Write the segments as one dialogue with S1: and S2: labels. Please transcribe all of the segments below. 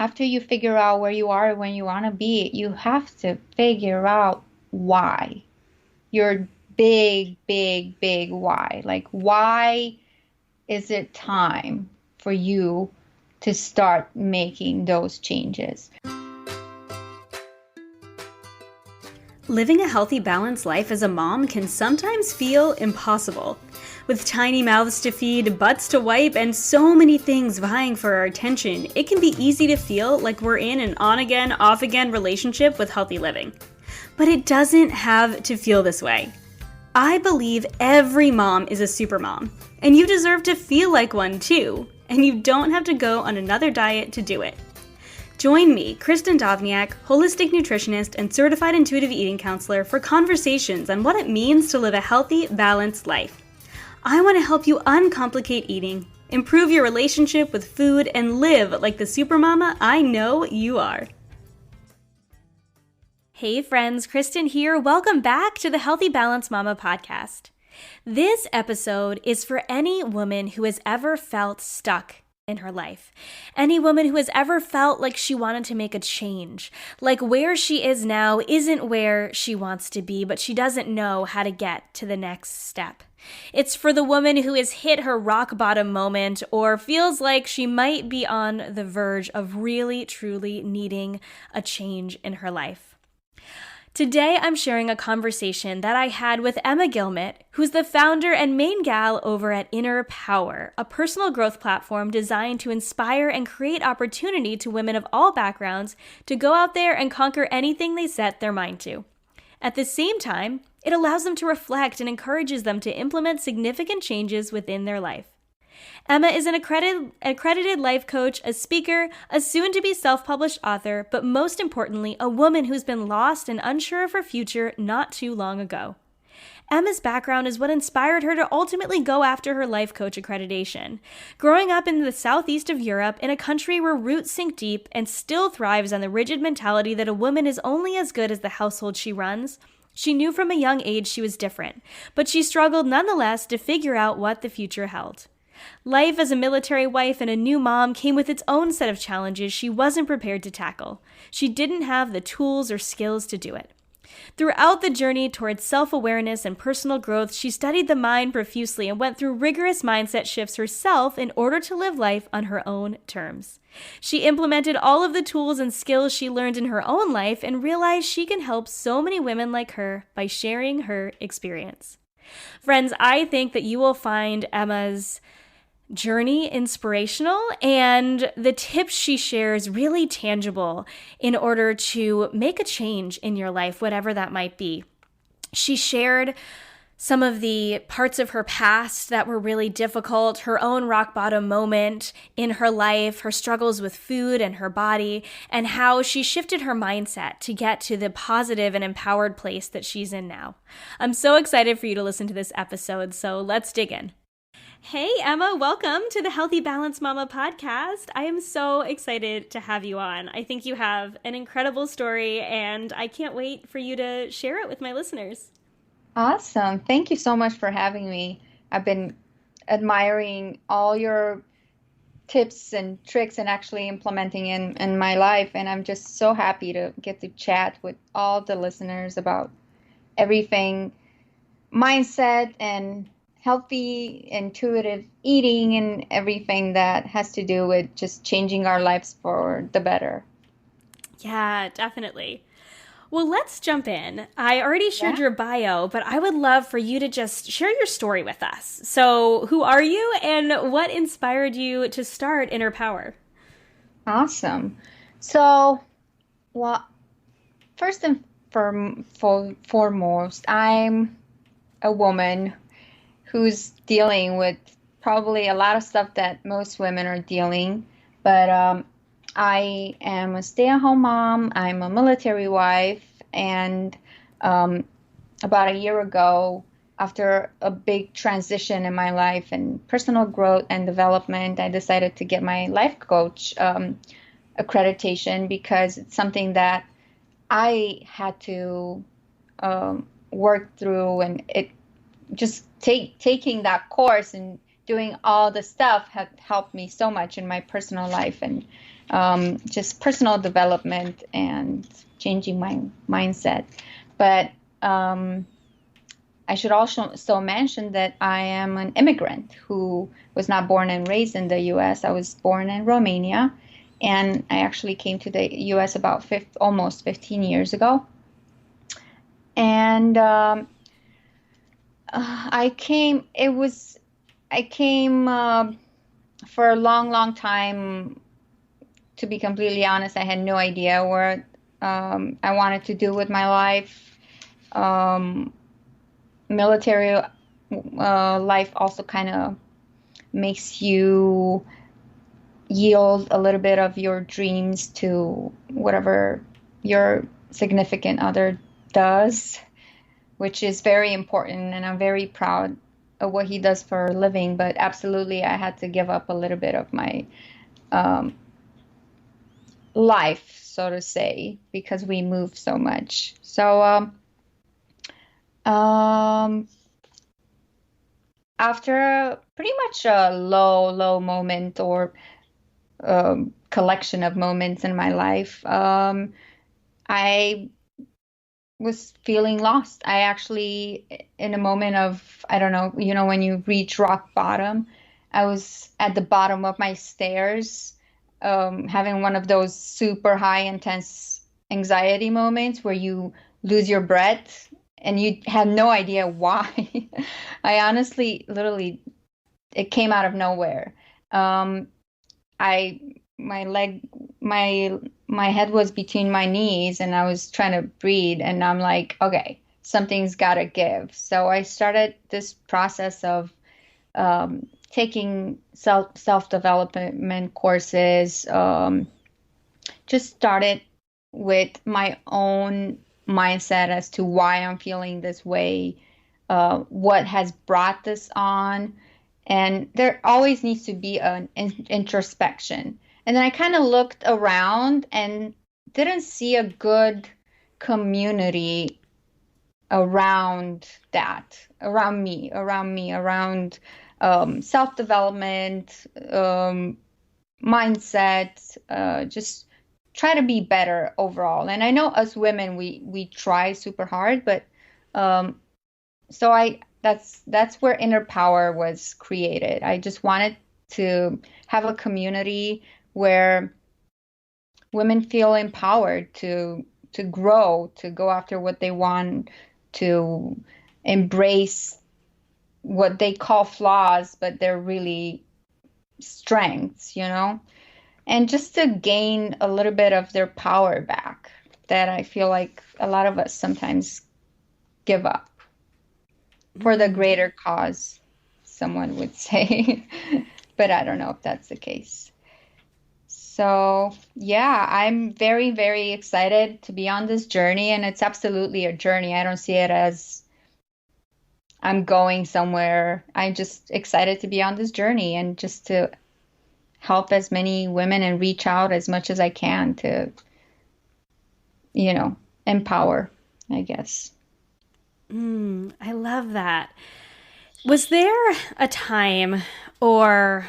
S1: after you figure out where you are, when you want to be, you have to figure out why. Your big, big, big why. Like, why is it time for you to start making those changes?
S2: Living a healthy, balanced life as a mom can sometimes feel impossible. With tiny mouths to feed, butts to wipe, and so many things vying for our attention, it can be easy to feel like we're in an on-again, off-again relationship with healthy living. But it doesn't have to feel this way. I believe every mom is a super mom, and you deserve to feel like one too, and you don't have to go on another diet to do it. Join me, Kristin Dovbniak, holistic nutritionist and certified intuitive eating counselor, for conversations on what it means to live a healthy, balanced life. I want to help you uncomplicate eating, improve your relationship with food, and live like the supermama I know you are. Hey friends, Kristin here. Welcome back to the Healthy Balanced Mama podcast. This episode is for any woman who has ever felt stuck in her life. Any woman who has ever felt like she wanted to make a change, like where she is now isn't where she wants to be, but she doesn't know how to get to the next step. It's for the woman who has hit her rock bottom moment or feels like she might be on the verge of really, truly needing a change in her life. Today, I'm sharing a conversation that I had with Emma Guilmet, who's the founder and main gal over at Inner Pwr, a personal growth platform designed to inspire and create opportunity to women of all backgrounds to go out there and conquer anything they set their mind to. At the same time, it allows them to reflect and encourages them to implement significant changes within their life. Emma is an accredited life coach, a speaker, a soon-to-be self-published author, but most importantly, a woman who's been lost and unsure of her future not too long ago. Emma's background is what inspired her to ultimately go after her life coach accreditation. Growing up in the southeast of Europe, in a country where roots sink deep and still thrives on the rigid mentality that a woman is only as good as the household she runs, she knew from a young age she was different, but she struggled nonetheless to figure out what the future held. Life as a military wife and a new mom came with its own set of challenges she wasn't prepared to tackle. She didn't have the tools or skills to do it. Throughout the journey towards self-awareness and personal growth, she studied the mind profusely and went through rigorous mindset shifts herself in order to live life on her own terms. She implemented all of the tools and skills she learned in her own life and realized she can help so many women like her by sharing her experience. Friends, I think that you will find Emma's journey inspirational and the tips she shares really tangible in order to make a change in your life, whatever that might be. She shared some of the parts of her past that were really difficult, her own rock bottom moment in her life, her struggles with food and her body, and how she shifted her mindset to get to the positive and empowered place that she's in now. I'm so excited for you to listen to this episode, so let's dig in. Hey, Emma, welcome to the Healthy Balanced Mama podcast. I am so excited to have you on. I think you have an incredible story, and I can't wait for you to share it with my listeners.
S1: Awesome. Thank you so much for having me. I've been admiring all your tips and tricks and actually implementing in my life, and I'm just so happy to get to chat with all the listeners about everything mindset and healthy, intuitive eating and everything that has to do with just changing our lives for the better.
S2: Yeah, definitely. Well, let's jump in. I already shared your bio, but I would love for you to just share your story with us. So who are you and what inspired you to start Inner Pwr?
S1: Awesome. So, well, first and foremost, I'm a woman who's dealing with probably a lot of stuff that most women are dealing. But I am a stay-at-home mom. I'm a military wife. And about a year ago, after a big transition in my life and personal growth and development, I decided to get my life coach accreditation because it's something that I had to work through, and it just taking that course and doing all the stuff had helped me so much in my personal life. And just personal development and changing my mindset. But I should also mention that I am an immigrant who was not born and raised in the U.S. I was born in Romania, and I actually came to the U.S. about almost 15 years ago. And I came for a long, long time. To be completely honest, I had no idea what I wanted to do with my life. Military life also kind of makes you yield a little bit of your dreams to whatever your significant other does, which is very important, and I'm very proud of what he does for a living. But absolutely, I had to give up a little bit of my life, so to say, because we move so much. So after pretty much a low moment or collection of moments in my life, I was feeling lost. I actually, in a moment of, I don't know, when you reach rock bottom, I was at the bottom of my stairs, having one of those super high intense anxiety moments where you lose your breath and you have no idea why. I honestly, literally, it came out of nowhere. My head was between my knees and I was trying to breathe, and I'm like, okay, something's gotta give. So I started this process of taking self-development courses. Just started with my own mindset as to why I'm feeling this way, what has brought this on. And there always needs to be an introspection. And then I kind of looked around and didn't see a good community around that, around me, around self-development, mindset, just try to be better overall. And I know us women, we try super hard, but so that's where Inner Pwr was created. I just wanted to have a community where women feel empowered to grow, to go after what they want, to embrace what they call flaws, but they're really strengths, and just to gain a little bit of their power back that I feel like a lot of us sometimes give up for the greater cause, someone would say. But I don't know if that's the case. So yeah, I'm very, very excited to be on this journey, and it's absolutely a journey. I don't see it as I'm going somewhere. I'm just excited to be on this journey and just to help as many women and reach out as much as I can to, empower, I guess.
S2: I love that. Was there a time or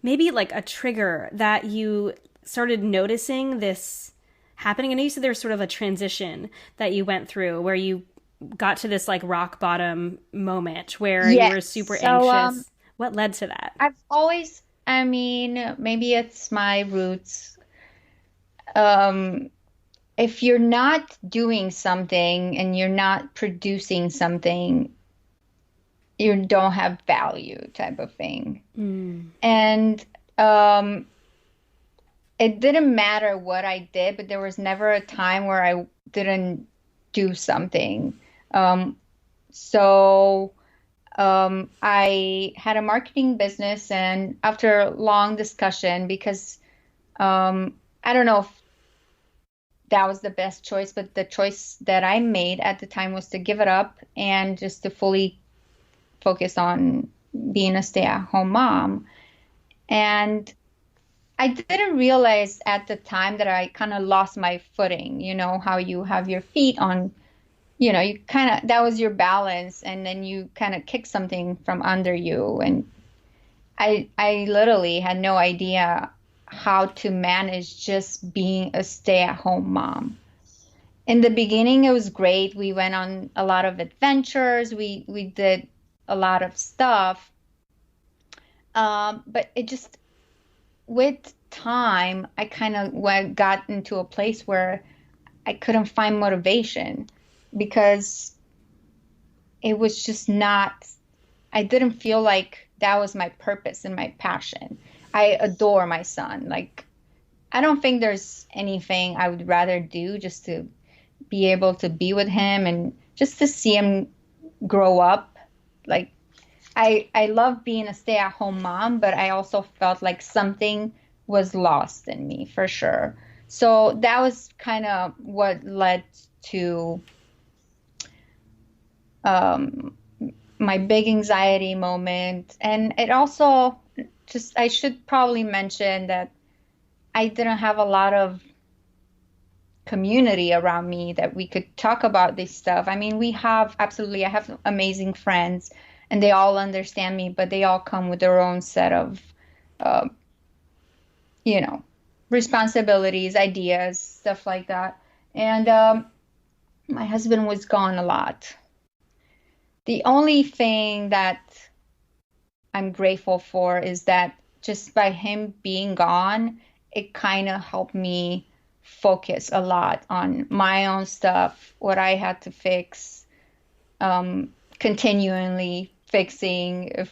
S2: maybe like a trigger that you started noticing this happening? I know you said there was sort of a transition that you went through where you got to this like rock bottom moment where you were super anxious. What led to that?
S1: I've always, maybe it's my roots. If you're not doing something and you're not producing something, you don't have value, type of thing. And it didn't matter what I did, but there was never a time where I didn't do something. So I had a marketing business, and after a long discussion, because I don't know if that was the best choice, but the choice that I made at the time was to give it up and just to fully focus on being a stay-at-home mom. And I didn't realize at the time that I kind of lost my footing, how you have your feet on, you kind of, that was your balance, and then you kind of kick something from under you. And I literally had no idea how to manage just being a stay-at-home mom. In the beginning, it was great. We went on a lot of adventures. We did a lot of stuff. But it just, with time, I kind of got into a place where I couldn't find motivation because it was just not, I didn't feel like that was my purpose and my passion. I adore my son. Like, I don't think there's anything I would rather do just to be able to be with him and just to see him grow up. Like, I love being a stay-at-home mom, but I also felt like something was lost in me for sure. So that was kind of what led to my big anxiety moment. And it also just, I should probably mention that I didn't have a lot of community around me that we could talk about this stuff. I mean, I have amazing friends and they all understand me, but they all come with their own set of, responsibilities, ideas, stuff like that. And my husband was gone a lot. The only thing that I'm grateful for is that just by him being gone, it kind of helped me focus a lot on my own stuff, what I had to fix, continually fixing,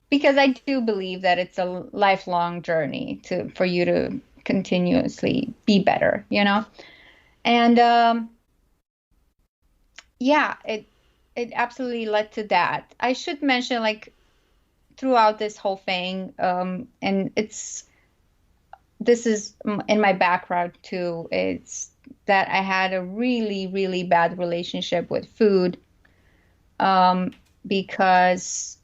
S1: because I do believe that it's a lifelong journey for you to continuously be better, And it absolutely led to that. I should mention, like, throughout this whole thing, and this is in my background too, it's that I had a really, really bad relationship with food, because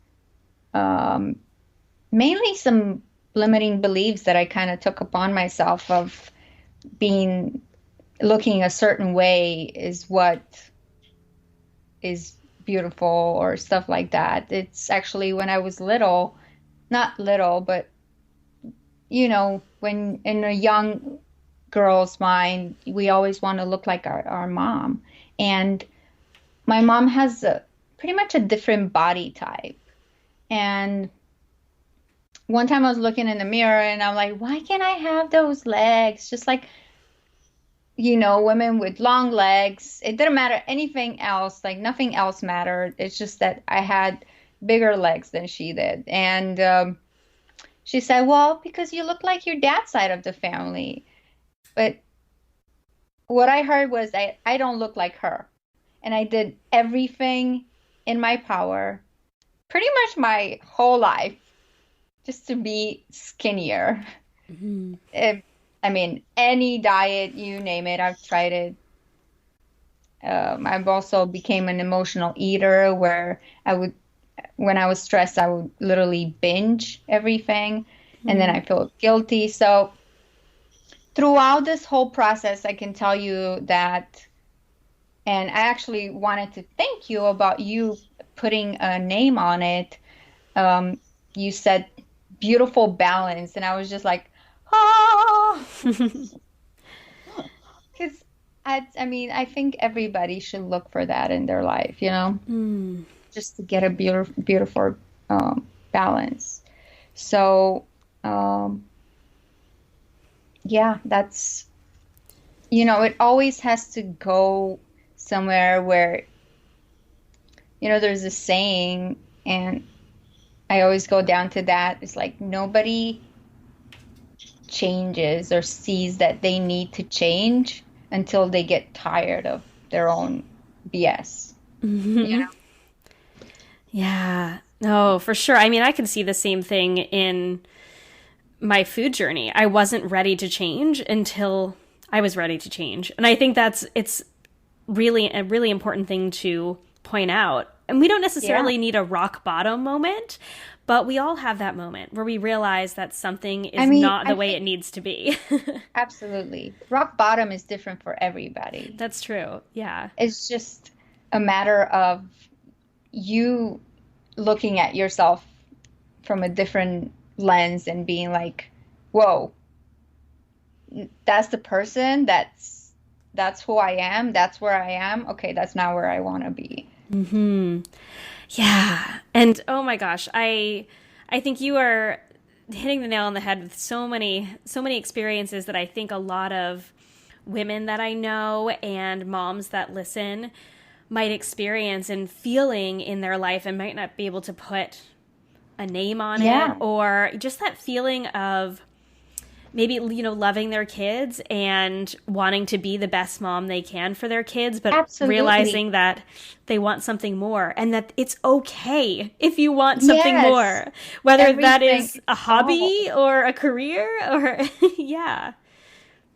S1: mainly some limiting beliefs that I kind of took upon myself of looking a certain way is what is beautiful or stuff like that. It's actually when I was little, not little, but when in a young girl's mind, we always want to look like our mom. And my mom has pretty much a different body type. And one time I was looking in the mirror and I'm like, why can't I have those legs? Just like, women with long legs. It didn't matter anything else, like nothing else mattered. It's just that I had bigger legs than she did. And she said, well, because you look like your dad's side of the family. But what I heard was I don't look like her. And I did everything in my power, pretty much my whole life, just to be skinnier. Mm-hmm. I mean, any diet, you name it, I've tried it. I've also became an emotional eater where when I was stressed, I would literally binge everything, and then I feel guilty. So throughout this whole process, I can tell you that, and I actually wanted to thank you about you putting a name on it. You said beautiful balance, and I was just like, oh, because I think everybody should look for that in their life, just to get a beautiful balance. So, that's, it always has to go somewhere where, there's a saying, and I always go down to that. It's like nobody changes or sees that they need to change until they get tired of their own BS.
S2: Mm-hmm. Yeah, no, for sure. I mean, I can see the same thing in my food journey. I wasn't ready to change until I was ready to change. And I think it's really a really important thing to point out. And we don't necessarily need a rock bottom moment, but we all have that moment where we realize that something is not the way it needs to be.
S1: Absolutely. Rock bottom is different for everybody.
S2: That's true. Yeah.
S1: It's just a matter of you looking at yourself from a different lens and being like, whoa, that's the person, that's who I am, that's where I am, okay, that's not where I want to be.
S2: Hmm. Yeah. And oh my gosh, I think you are hitting the nail on the head with so many experiences that I think a lot of women that I know and moms that listen might experience and feeling in their life and might not be able to put a name on it,
S1: Yeah,
S2: or just that feeling of maybe, loving their kids and wanting to be the best mom they can for their kids, but
S1: absolutely.
S2: realizing that they want something more and that it's okay if you want something
S1: Yes,
S2: more, whether that
S1: everything
S2: is
S1: is
S2: a
S1: solved.
S2: hobby or a career or, yeah.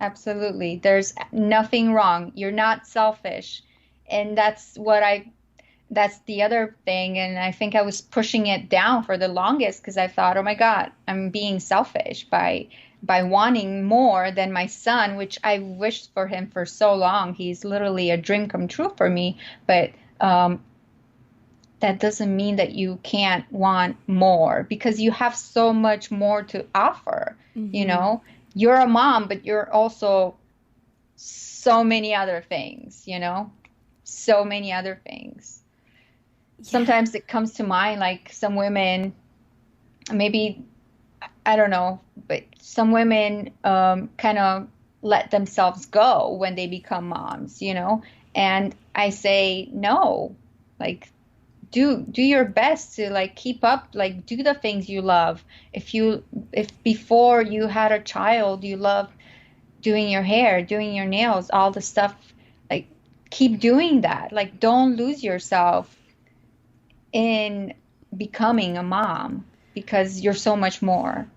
S1: Absolutely. There's nothing wrong. You're not selfish. And that's the other thing. And I think I was pushing it down for the longest because I thought, oh my God, I'm being selfish by wanting more than my son, which I wished for him for so long. He's literally a dream come true for me. But that doesn't mean that you can't want more because you have so much more to offer. You
S2: Mm-hmm.
S1: know, you're a mom, but you're also so many other things, so many other things.
S2: Yeah.
S1: Sometimes it comes to mind like some women, maybe, I don't know, but some women kind of let themselves go when they become moms, and I say no, like do your best to like keep up, like do the things you love. If before you had a child you loved doing your hair, doing your nails, all the stuff, like keep doing that. Like don't lose yourself in becoming a mom because you're so much more.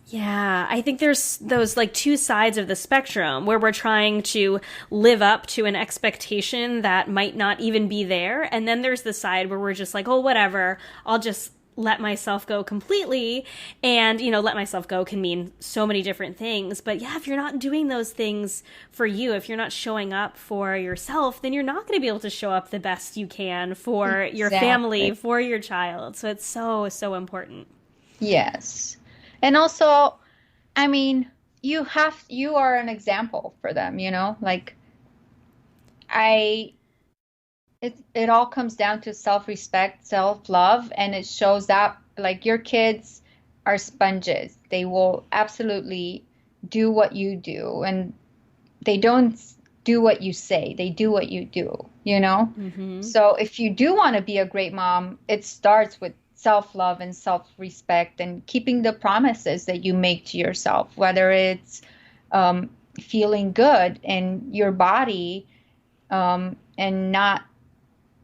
S2: Yeah, I think there's those like two sides of the spectrum where we're trying to live up to an expectation that might not even be there. And then there's the side where we're just like, oh, whatever, I'll just let myself go completely. And, let myself go can mean so many different things. But yeah, if you're not doing those things for you, if you're not showing up for yourself, then you're not going to be able to show up the best you can for your family,
S1: Exactly.
S2: for your child. So it's so, so important.
S1: Yes. And also, I mean, you are an example for them, like I it all comes down to self-respect, self-love, and it shows up like your kids are sponges. They will absolutely do what you do, and they don't do what you say. They do what you do.
S2: Mm-hmm.
S1: So if you do want to be a great mom, it starts with self-love and self-respect and keeping the promises that you make to yourself, whether it's um, feeling good in your body, and not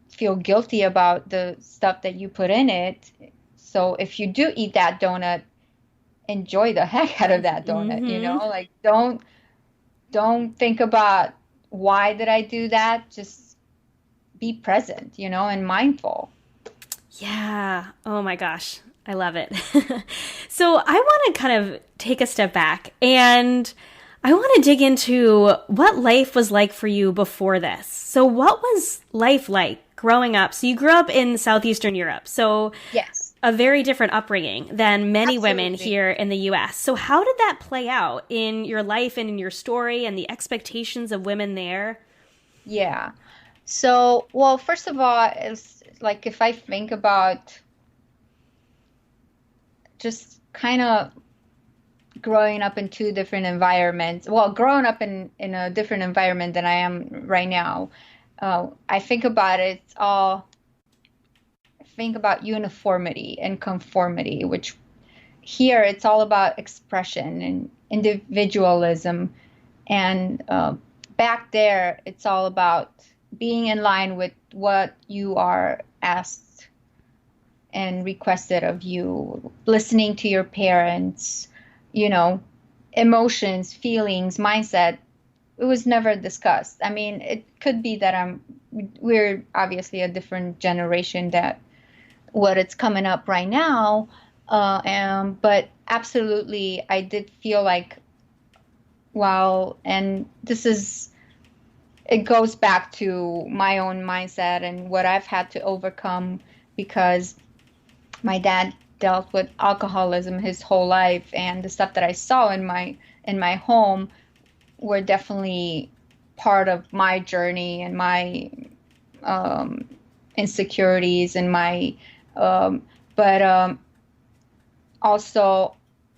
S1: feel guilty about the stuff that you put in it. So if you do eat that donut, enjoy the heck out of that donut,
S2: Mm-hmm.
S1: like don't think about why did I do that? Just be present, and mindful.
S2: Yeah. Oh my gosh. I love it. So I want to kind of take a step back and I want to dig into what life was like for you before this. So, what was life like growing up? So, you grew up in Southeastern Europe. So,
S1: Yes,
S2: a very different upbringing than many women
S1: absolutely.
S2: here in the US. So, how did that play out in your life and in your story and the expectations of women there?
S1: Yeah. So, well, first of all, it's like if I think about just kind of growing up in two different environments, well, growing up in a different environment than I am right now, I think about it, it's all I think about uniformity and conformity, which here it's all about expression and individualism. And back there, it's all about being in line with what you are asked and requested of you, listening to your parents, you know, emotions, feelings, mindset. It was never discussed. I mean, it could be that we're obviously a different generation that what it's coming up right now. But absolutely, I did feel like, wow, and it goes back to my own mindset and what I've had to overcome because my dad dealt with alcoholism his whole life, and the stuff that I saw in my home were definitely part of my journey and my insecurities and my, but also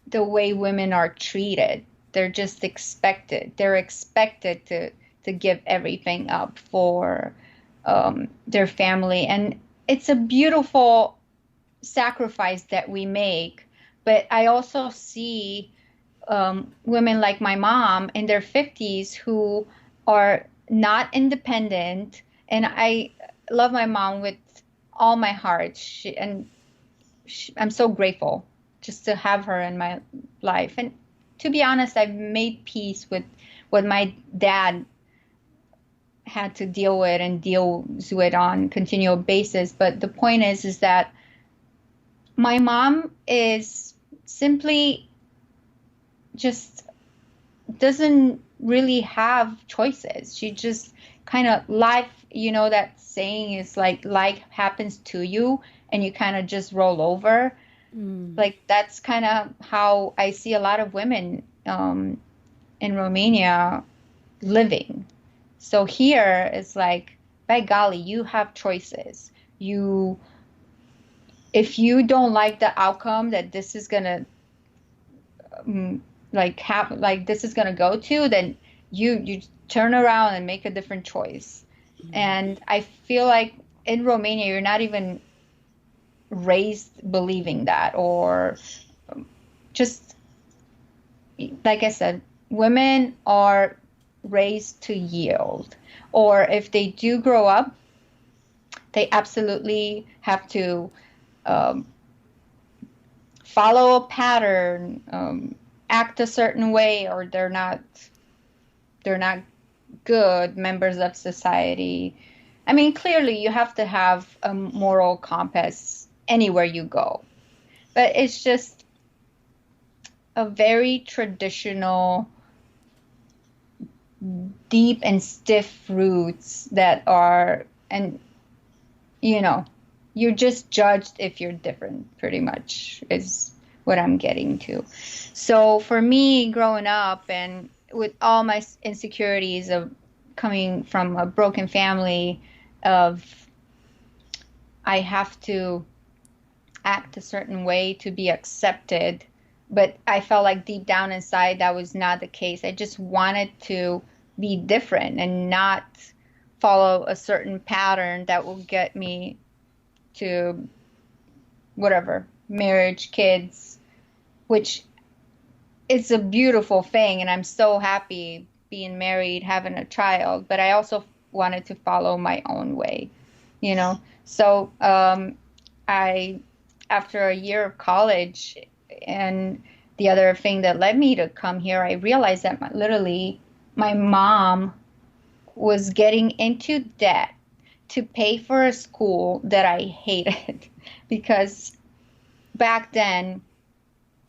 S1: the way women are treated. They're just expected. They're expected to give everything up for their family. And it's a beautiful sacrifice that we make. But I also see women like my mom in their 50s who are not independent. And I love my mom with all my heart. I'm so grateful just to have her in my life. And to be honest, I've made peace with what my dad had to deal with and deals with on continual basis. But the point is that my mom is simply just doesn't really have choices. She just kind of life, that saying is like life happens to you and you kind of just roll over. Like that's kind of how I see a lot of women in Romania living. So here it's like, by golly, you have choices. If you don't like the outcome that this is gonna this is gonna go to, then you turn around and make a different choice. And I feel like in Romania, you're not even raised believing that, or just like I said, women are raised to yield, or if they do grow up, they absolutely have to follow a pattern, act a certain way, or they're not good members of society. I mean, clearly you have to have a moral compass anywhere you go, but it's just a very traditional, deep and stiff roots that are, and you're just judged if you're different, pretty much is what I'm getting to. So for me, growing up and with all my insecurities of coming from a broken family, of I have to act a certain way to be accepted, but I felt like deep down inside that was not the case. I just wanted to be different and not follow a certain pattern that will get me to whatever, marriage, kids, which is a beautiful thing. And I'm so happy being married, having a child, but I also wanted to follow my own way, So after a year of college, and the other thing that led me to come here, I realized that literally my mom was getting into debt to pay for a school that I hated because back then,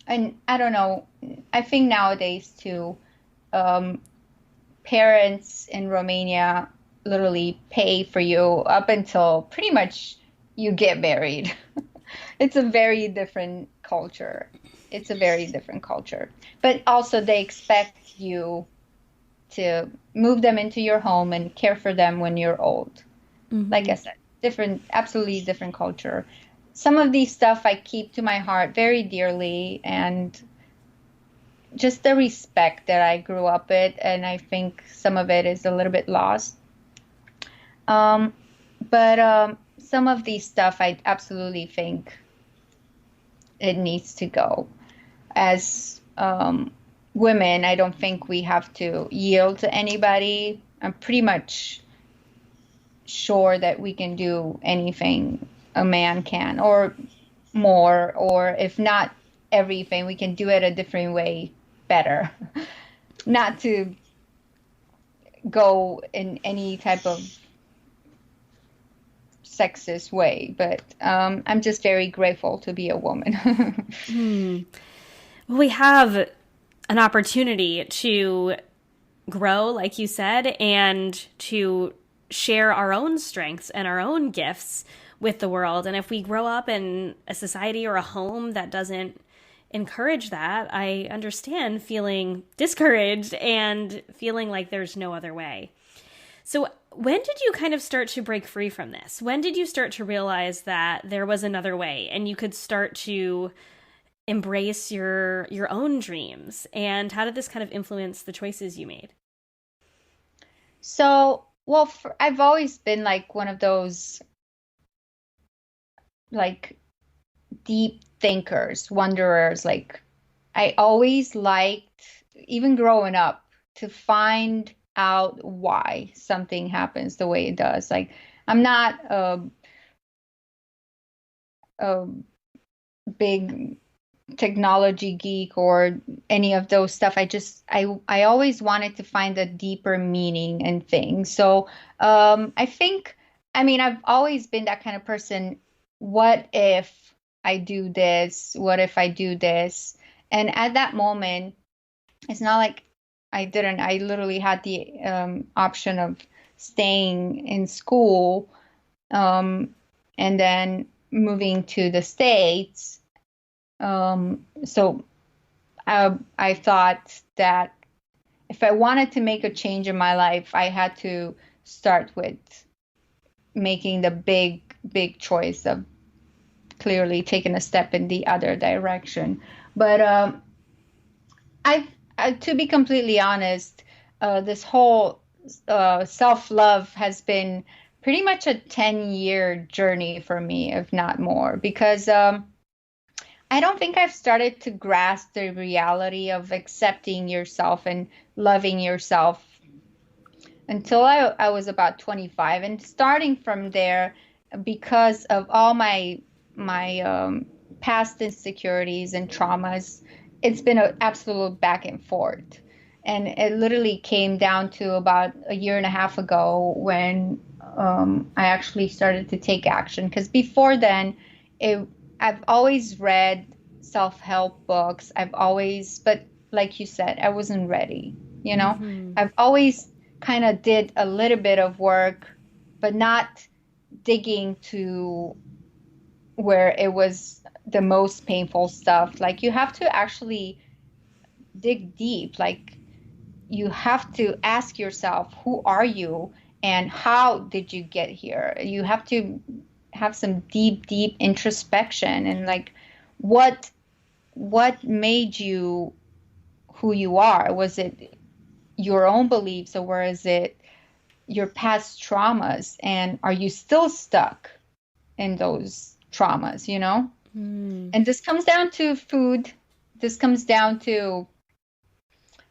S1: and I don't know, I think nowadays too, parents in Romania literally pay for you up until pretty much you get married. It's a very different culture. But also they expect you to move them into your home and care for them when you're old. Mm-hmm. Like I said, absolutely different culture. Some of these stuff I keep to my heart very dearly, and just the respect that I grew up with, and I think some of it is a little bit lost. But some of these stuff I absolutely think it needs to go. As women, I don't think we have to yield to anybody. I'm pretty much sure that we can do anything a man can, or more, or if not everything, we can do it a different way better. Not to go in any type of sexist way, but I'm just very grateful to be a woman.
S2: We have an opportunity to grow, like you said, and to share our own strengths and our own gifts with the world. And if we grow up in a society or a home that doesn't encourage that. I understand feeling discouraged and feeling like there's no other way. So when did you kind of start to break free from this? When did you start to realize that there was another way and you could start to embrace your own dreams? And how did this kind of influence the choices you made?
S1: So, well, I've always been like one of those like deep thinkers, wanderers. Like I always liked, even growing up, to find out why something happens the way it does. Like I'm not a big technology geek or any of those stuff. I always wanted to find a deeper meaning in things. So I think, I mean, I've always been that kind of person. What if I do this? What if I do this? And at that moment, it's not like I didn't. I literally had the option of staying in school and then moving to the States. So I thought that if I wanted to make a change in my life, I had to start with making the big choice of clearly taking a step in the other direction. But to be completely honest, this whole self-love has been pretty much a 10-year journey for me, if not more, because I don't think I've started to grasp the reality of accepting yourself and loving yourself until I was about 25. And starting from there, because of all my past insecurities and traumas, it's been an absolute back and forth. And it literally came down to about a year and a half ago when I actually started to take action. Because before then, I've always read self-help books. But like you said, I wasn't ready. You know, I've always kind of did a little bit of work, but not digging to where it was the most painful stuff. Like you have to actually dig deep. Like you have to ask yourself, who are you and how did you get here? You have to have some deep introspection and like what made you who you are. Was it your own beliefs or was it your past traumas? And are you still stuck in those traumas, you know? And this comes down to food. This comes down to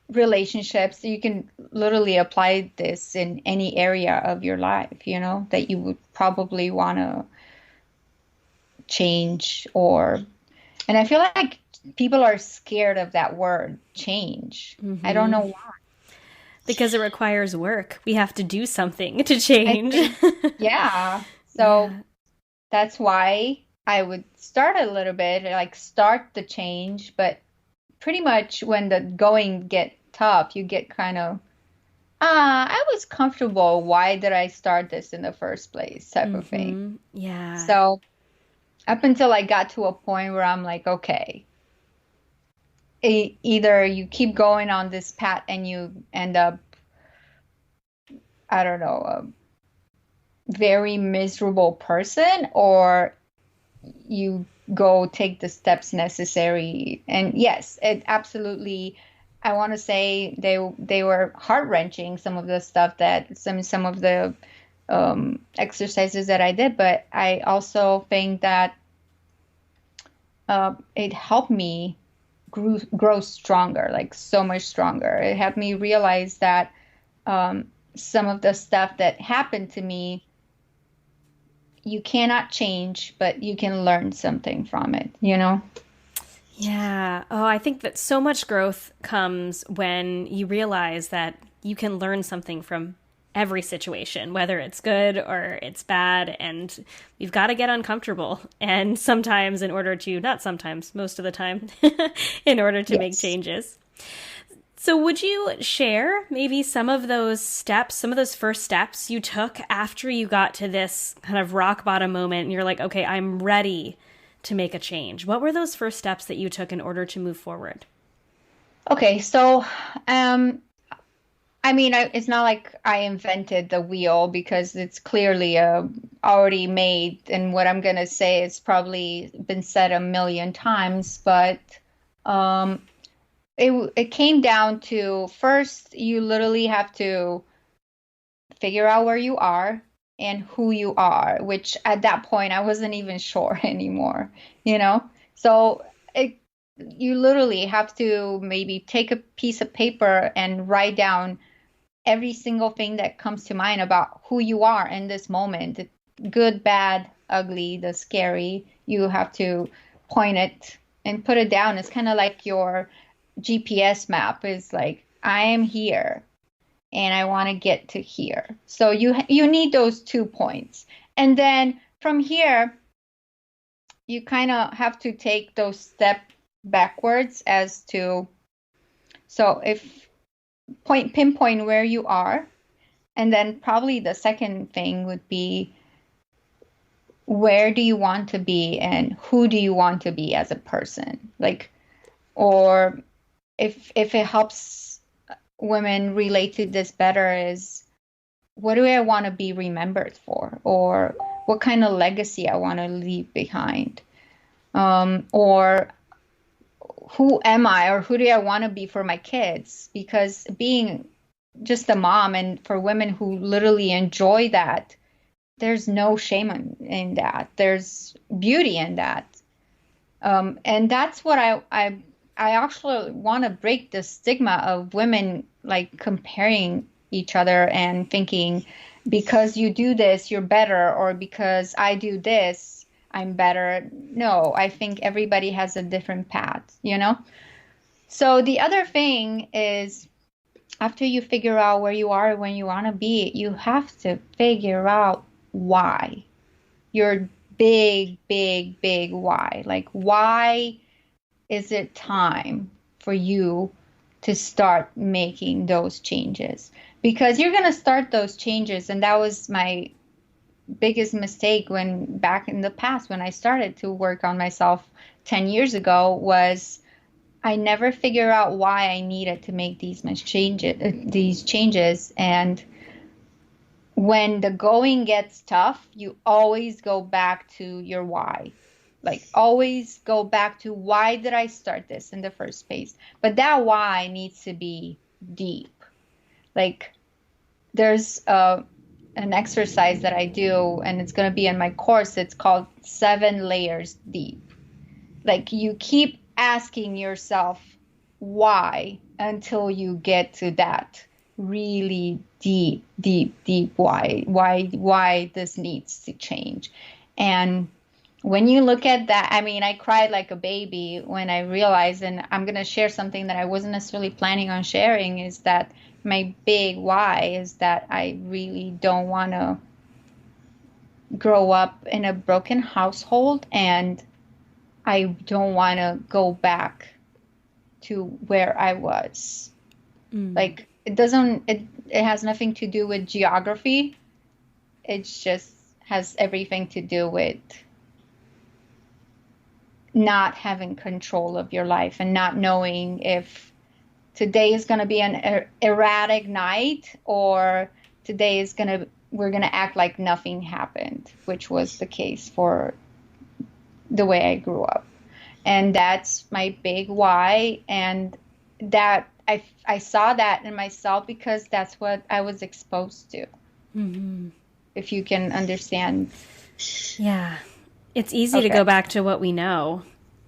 S1: relationships. You can literally apply this in any area of your life, you know, that you would probably want to change and I feel like people are scared of that word change. I don't know why.
S2: Because it requires work. We have to do something to change.
S1: Yeah. So that's why I would start a little bit, like start the change, but pretty much when the going get tough, you get kind of, I was comfortable. Why did I start this in the first place type of thing?
S2: Yeah.
S1: So up until I got to a point where I'm like, okay, either you keep going on this path and you end up, I don't know, a very miserable person, or you go take the steps necessary. And yes, it absolutely, I want to say they were heart-wrenching, some of the stuff that some of the exercises that I did, but I also think that it helped me grow stronger, like so much stronger. It helped me realize that some of the stuff that happened to me, you cannot change, but you can learn something from it, you know?
S2: Yeah. Oh, I think that so much growth comes when you realize that you can learn something from every situation, whether it's good or it's bad. And we've got to get uncomfortable. And sometimes not sometimes, most of the time, in order to make changes. So would you share maybe some of those steps, some of those first steps you took after you got to this kind of rock bottom moment and you're like, okay, I'm ready to make a change? What were those first steps that you took in order to move forward?
S1: Okay, so I mean, it's not like I invented the wheel because it's clearly already made, and what I'm gonna say is probably been said a million times, but um, it came down to first you literally have to figure out where you are and who you are, which at that point I wasn't even sure anymore, you know? So you literally have to maybe take a piece of paper and write down every single thing that comes to mind about who you are in this moment, the good, bad, ugly, the scary. You have to point it and put it down. It's kind of like your GPS map is like, I am here and I want to get to here. So you need those 2 points. And then from here, you kind of have to take those steps backwards as to, so if pinpoint where you are, and then probably the second thing would be, where do you want to be and who do you want to be as a person? Like, or if it helps women relate to this better, is what do I want to be remembered for, or what kind of legacy I want to leave behind, or who am I, or who do I want to be for my kids? Because being just a mom, and for women who literally enjoy that, there's no shame in that. There's beauty in that. And that's what I actually want to break the stigma of women like comparing each other and thinking, because you do this, you're better, or because I do this, I'm better. No, I think everybody has a different path, you know? So the other thing is, after you figure out where you are, when you want to be, you have to figure out why. Your big, big, big why. Like, why is it time for you to start making those changes? Because you're going to start those changes. And that was my biggest mistake when back in the past, when I started to work on myself 10 years ago, was I never figured out why I needed to make these changes. And when the going gets tough, you always go back to your why. Like, always go back to, why did I start this in the first place? But that why needs to be deep. Like, there's an exercise that I do, and it's going to be in my course. It's called 7 layers deep. Like, you keep asking yourself why until you get to that really deep, deep, deep why this needs to change. And when you look at that, I mean, I cried like a baby when I realized, and I'm going to share something that I wasn't necessarily planning on sharing, is that my big why is that I really don't want to grow up in a broken household, and I don't want to go back to where I was. Like, it has nothing to do with geography. It just has everything to do with not having control of your life and not knowing if today is going to be an erratic night, or we're going to act like nothing happened, which was the case for the way I grew up. And that's my big why. And that I saw that in myself because that's what I was exposed to. Mm-hmm. If you can understand.
S2: Yeah. It's easy to go back to what we know.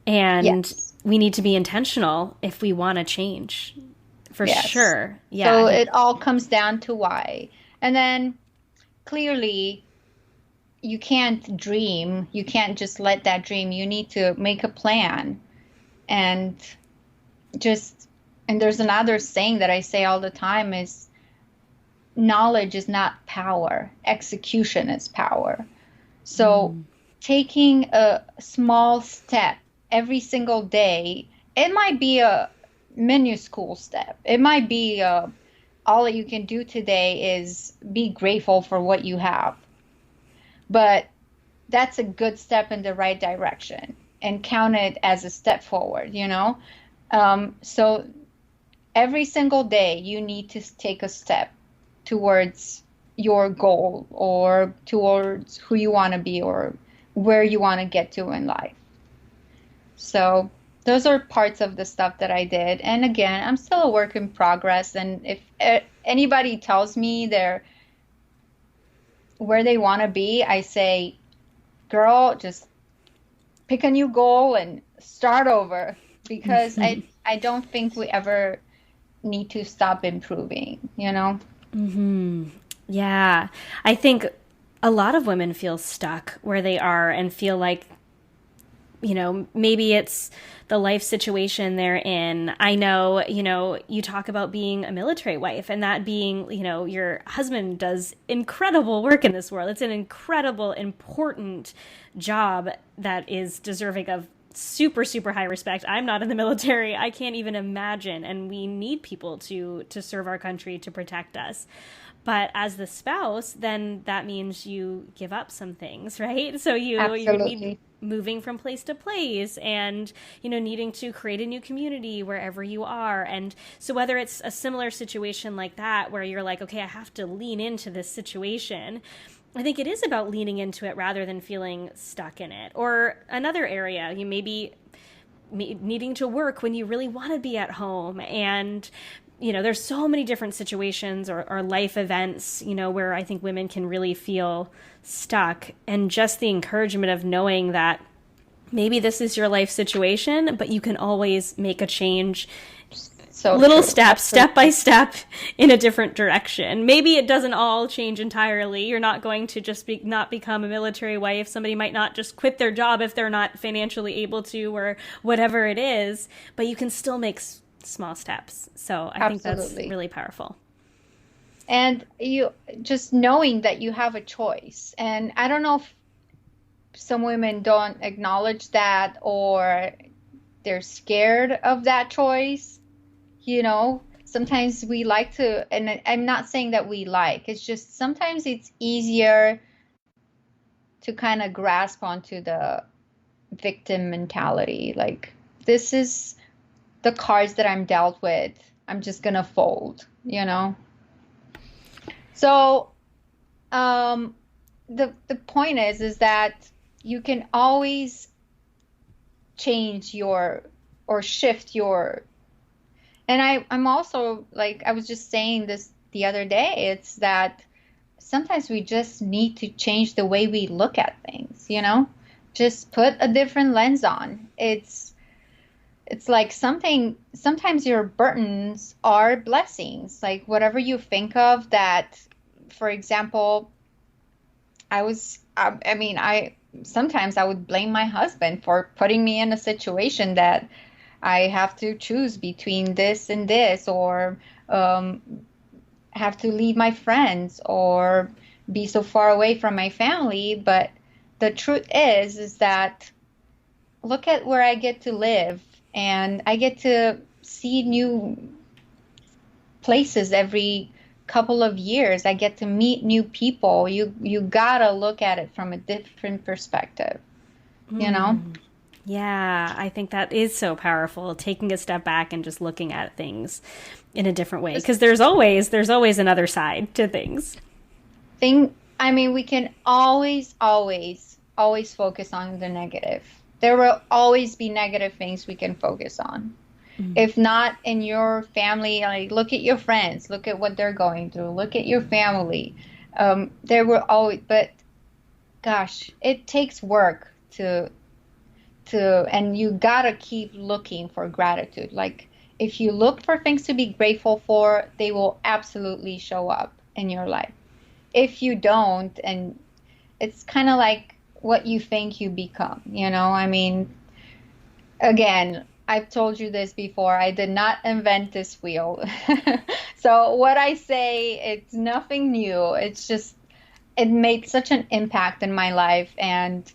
S2: And we need to be intentional if we want to change. For sure. Yeah.
S1: So it all comes down to why. And then clearly you can't dream. You can't just let that dream. You need to make a plan. And there's another saying that I say all the time is, knowledge is not power. Execution is power. So taking a small step every single day, it might be a minuscule step. It might be all that you can do today is be grateful for what you have. But that's a good step in the right direction. and count it as a step forward, you know? So every single day you need to take a step towards your goal or towards who you want to be or where you want to get to in life. So those are parts of the stuff that I did. And again, I'm still a work in progress. And if anybody tells me they're where they want to be, I say, girl, just pick a new goal and start over, because I don't think we ever need to stop improving, you know?
S2: Mm-hmm. Yeah. I think a lot of women feel stuck where they are and feel like, you know, maybe it's the life situation they're in. I know, you know, you talk about being a military wife and that being, you know, your husband does incredible work in this world. It's an incredible, important job that is deserving of super, super high respect. I'm not in the military. I can't even imagine. And we need people to serve our country, to protect us. But as the spouse, then that means you give up some things, right? So you need moving from place to place and, you know, needing to create a new community wherever you are. And so whether it's a similar situation like that, where you're like, okay, I have to lean into this situation, I think it is about leaning into it rather than feeling stuck in it. Or another area, you may be needing to work when you really want to be at home. And, you know, there's so many different situations or life events, you know, where I think women can really feel stuck. And just the encouragement of knowing that maybe this is your life situation, but you can always make a change. So little steps, step by step, in a different direction. Maybe it doesn't all change entirely. You're not going to just not become a military wife. Somebody might not just quit their job if they're not financially able to, or whatever it is. But you can still make small steps. So I think that's really powerful.
S1: And you just knowing that you have a choice. And I don't know if some women don't acknowledge that, or they're scared of that choice. You know, sometimes we like to, and I'm not saying that we like, it's just sometimes it's easier to kind of grasp onto the victim mentality. Like, this is the cards that I'm dealt with. I'm just going to fold, you know? So, the point is that you can always change or shift your. And I'm also, like, I was just saying this the other day, it's that sometimes we just need to change the way we look at things, you know? Just put a different lens on. It's like sometimes your burdens are blessings. Like, whatever you think of that, for example, sometimes I would blame my husband for putting me in a situation that I have to choose between this and this, or have to leave my friends or be so far away from my family. But the truth is that look at where I get to live, and I get to see new places every couple of years. I get to meet new people. You gotta look at it from a different perspective, you know?
S2: Yeah, I think that is so powerful, taking a step back and just looking at things in a different way, because there's always another side to things.
S1: We can always focus on the negative. There will always be negative things we can focus on. Mm-hmm. If not in your family, like, look at your friends, look at what they're going through, look at your family. There will always, but gosh, it takes work and you gotta keep looking for gratitude. Like, if you look for things to be grateful for, they will absolutely show up in your life. If you don't, and it's kind of like what you think you become, you know? I mean, again, I've told you this before, I did not invent this wheel. So what I say, it's nothing new. It's just, it made such an impact in my life. And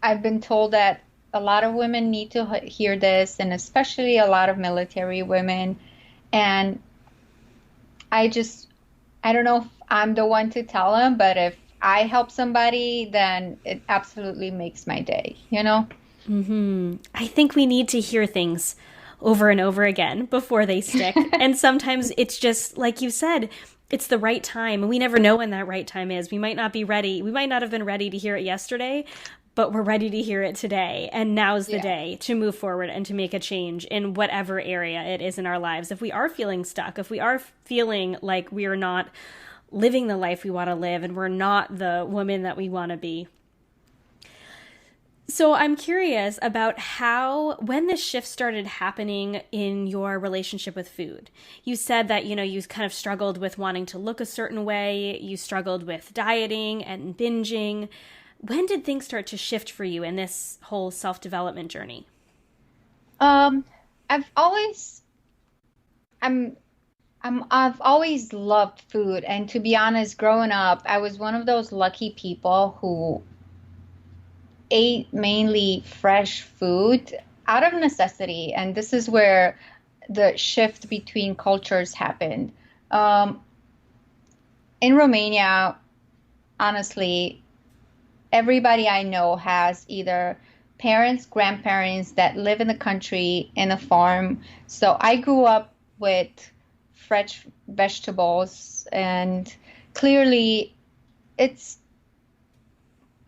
S1: I've been told that a lot of women need to hear this, and especially a lot of military women. And I don't know if I'm the one to tell them, but if I help somebody, then it absolutely makes my day, you know?
S2: I think we need to hear things over and over again before they stick. And sometimes it's just, like you said, it's the right time. We never know when that right time is. We might not be ready. We might not have been ready to hear it yesterday, but we're ready to hear it today. And now's the day to move forward and to make a change in whatever area it is in our lives. If we are feeling stuck, if we are feeling like we are not living the life we want to live and we're not the woman that we want to be. So I'm curious about when this shift started happening in your relationship with food. You said that, you kind of struggled with wanting to look a certain way. You struggled with dieting and binging. When did things start to shift for you in this whole self-development journey?
S1: I've always loved food. And to be honest, growing up, I was one of those lucky people who ate mainly fresh food out of necessity. And this is where the shift between cultures happened. In Romania, honestly, everybody I know has either parents, grandparents that live in the country in a farm. So I grew up with fresh vegetables, and clearly it's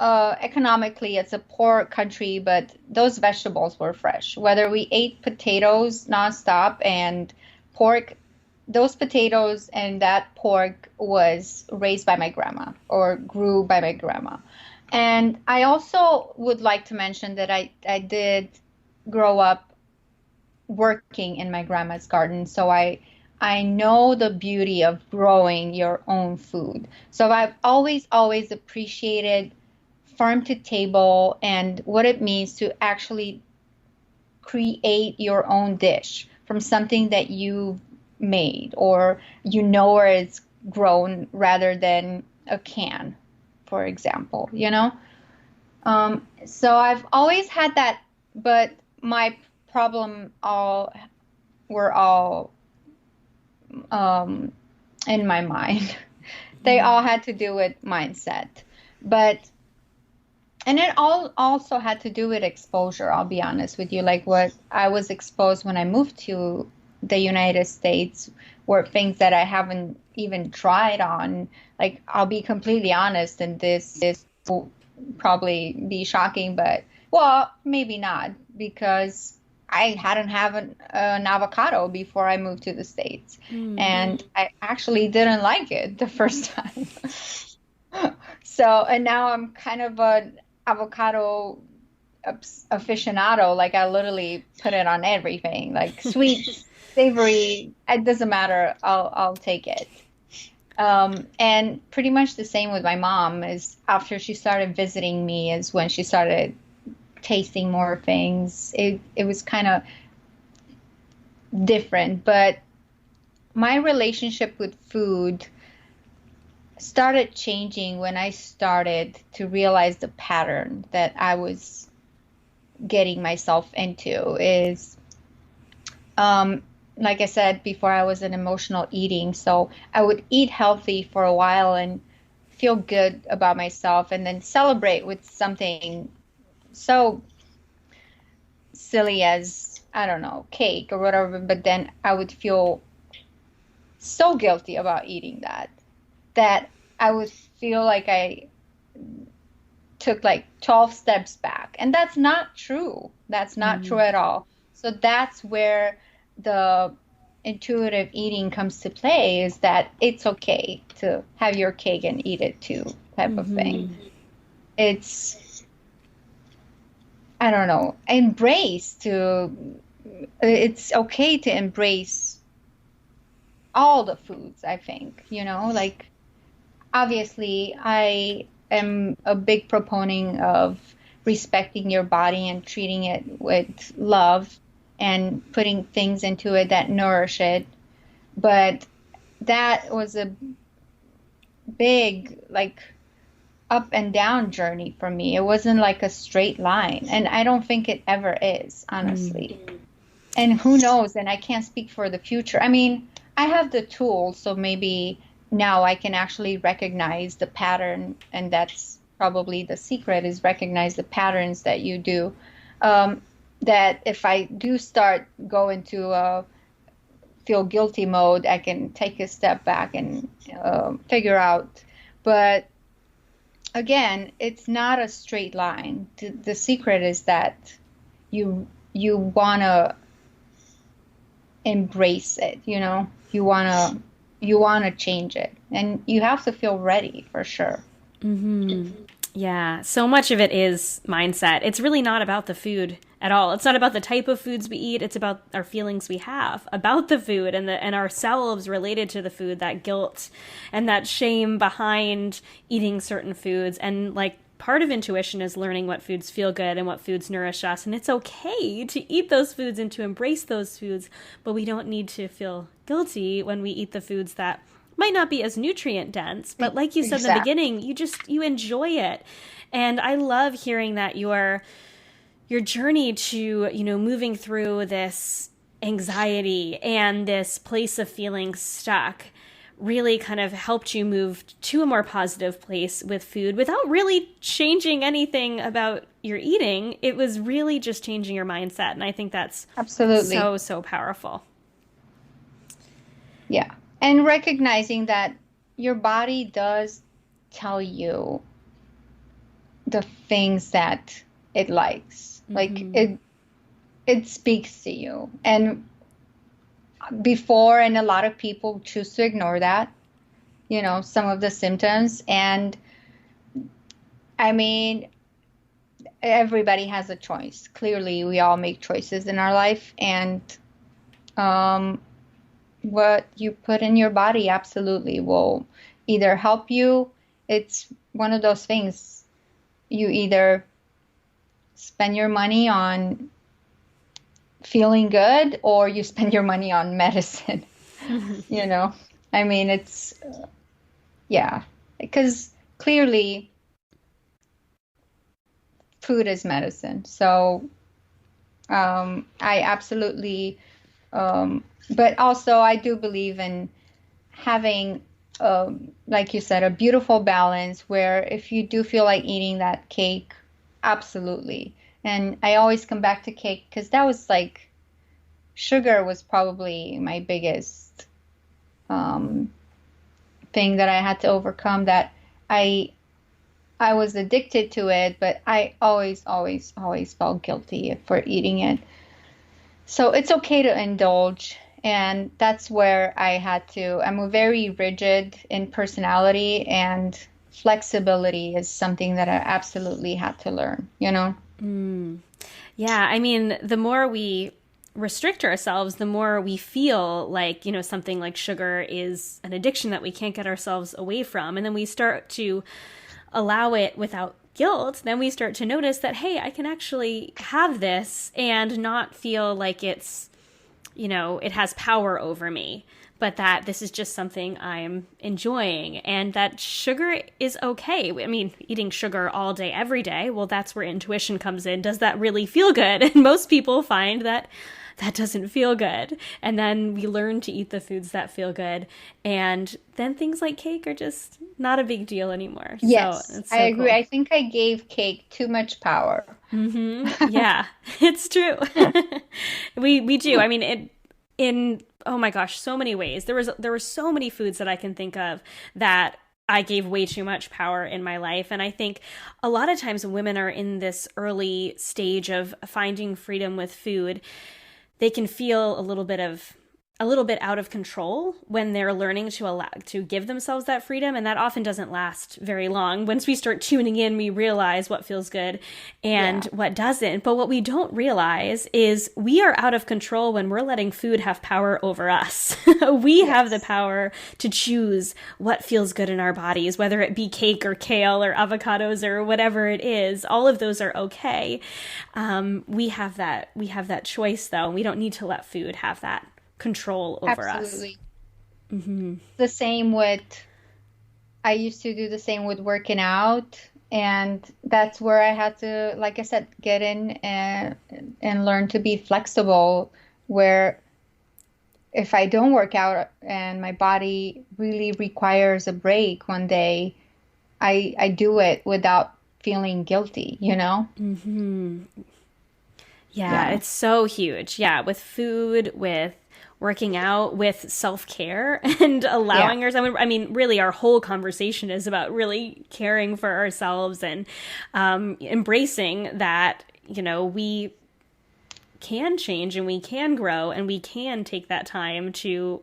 S1: economically, it's a poor country, but those vegetables were fresh. Whether we ate potatoes nonstop and pork, those potatoes and that pork was raised by my grandma or grew by my grandma. And I also would like to mention that I did grow up working in my grandma's garden. So I know the beauty of growing your own food. So I've always appreciated farm to table and what it means to actually create your own dish from something that you made or where it's grown rather than a can, for example, So I've always had that, but my problem were all in my mind. They all had to do with mindset, and it all also had to do with exposure. I'll be honest with you. Like what I was exposed when I moved to the United States were things that I haven't even tried on. Like, I'll be completely honest, and this will probably be shocking, but well, maybe not, because I hadn't had an avocado before I moved to the States. And I actually didn't like it the first time. So, and now I'm kind of an avocado aficionado. Like, I literally put it on everything, like sweet, savory, it doesn't matter. I'll take it. And pretty much the same with my mom. Is after she started visiting me is when she started tasting more things. It was kind of different, but my relationship with food started changing when I started to realize the pattern that I was getting myself into. Is like I said before, I was an emotional eating, so I would eat healthy for a while and feel good about myself, and then celebrate with something so silly as, I don't know, cake or whatever, but then I would feel so guilty about eating that I would feel like I took like 12 steps back. And that's not true. That's not true at all. So that's where the intuitive eating comes to play, is that it's okay to have your cake and eat it too, type of thing. It's, I don't know, it's okay to embrace all the foods, I think, like, obviously I am a big proponent of respecting your body and treating it with love and putting things into it that nourish it. But that was a big, like, up and down journey for me. It wasn't like a straight line, and I don't think it ever is, honestly. And who knows, and I can't speak for the future. I mean, I have the tools, so maybe now I can actually recognize the pattern, and that's probably the secret, is recognize the patterns that you do. that if I do start going to feel guilty mode, I can take a step back and figure out. But again, it's not a straight line. The secret is that you want to embrace it, you want to change it, and you have to feel ready for sure.
S2: Yeah, so much of it is mindset. It's really not about the food at all. It's not about the type of foods we eat. It's about our feelings we have about the food and ourselves related to the food, that guilt and that shame behind eating certain foods. And like part of intuition is learning what foods feel good and what foods nourish us. And it's okay to eat those foods and to embrace those foods, but we don't need to feel guilty when we eat the foods that might not be as nutrient dense, but like you said in the beginning, you enjoy it. And I love hearing that your journey to, moving through this anxiety and this place of feeling stuck really kind of helped you move to a more positive place with food without really changing anything about your eating. It was really just changing your mindset. And I think that's absolutely so powerful.
S1: Yeah. And recognizing that your body does tell you the things that it likes. Like it speaks to you. And a lot of people choose to ignore that, some of the symptoms. And I mean, everybody has a choice. Clearly, we all make choices in our life. And what you put in your body absolutely will either help you. It's one of those things. You either spend your money on feeling good or you spend your money on medicine. I mean, it's because clearly food is medicine. So I absolutely but also I do believe in having, like you said, a beautiful balance where if you do feel like eating that cake, absolutely. And I always come back to cake because that was like, sugar was probably my biggest thing that I had to overcome, that I was addicted to it, but I always felt guilty for eating it. So it's okay to indulge. And that's where I'm a very rigid in personality, and flexibility is something that I absolutely had to learn,
S2: Yeah, I mean, the more we restrict ourselves, the more we feel like, something like sugar is an addiction that we can't get ourselves away from. And then we start to allow it without guilt. Then we start to notice that, hey, I can actually have this and not feel like it's, it has power over me, but that this is just something I'm enjoying, and that sugar is okay. I mean, eating sugar all day, every day, well, that's where intuition comes in. Does that really feel good? And most people find that doesn't feel good. And then we learn to eat the foods that feel good. And then things like cake are just not a big deal anymore.
S1: Yes,
S2: so
S1: I agree. Cool. I think I gave cake too much power.
S2: Yeah, it's true. we do. I mean, in oh my gosh, so many ways. There were so many foods that I can think of that I gave way too much power in my life. And I think a lot of times when women are in this early stage of finding freedom with food, they can feel a little bit out of control when they're learning to give themselves that freedom. And that often doesn't last very long. Once we start tuning in, we realize what feels good and what doesn't. But what we don't realize is we are out of control when we're letting food have power over us. We have the power to choose what feels good in our bodies, whether it be cake or kale or avocados or whatever it is. All of those are okay. We have that choice though. And we don't need to let food have that control over
S1: Absolutely.
S2: us.
S1: The same with, I used to do the same with working out, and that's where I had to, like I said, get in and learn to be flexible, where if I don't work out and my body really requires a break one day, I do it without feeling guilty,
S2: Yeah, it's so huge. Yeah, with food, with working out, with self-care and allowing ourselves. I mean, really, our whole conversation is about really caring for ourselves and embracing that, we can change and we can grow and we can take that time to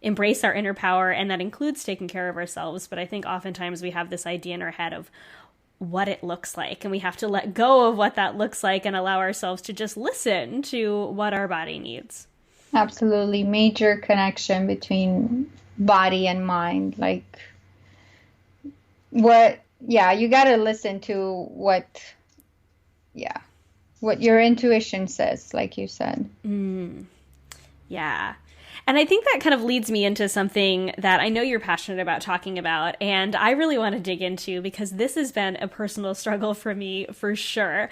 S2: embrace our inner power. And that includes taking care of ourselves. But I think oftentimes we have this idea in our head of what it looks like, and we have to let go of what that looks like and allow ourselves to just listen to what our body needs.
S1: Absolutely. Major connection between body and mind. Like you got to listen to what your intuition says, like you said.
S2: Yeah. And I think that kind of leads me into something that I know you're passionate about talking about, and I really want to dig into because this has been a personal struggle for me for sure.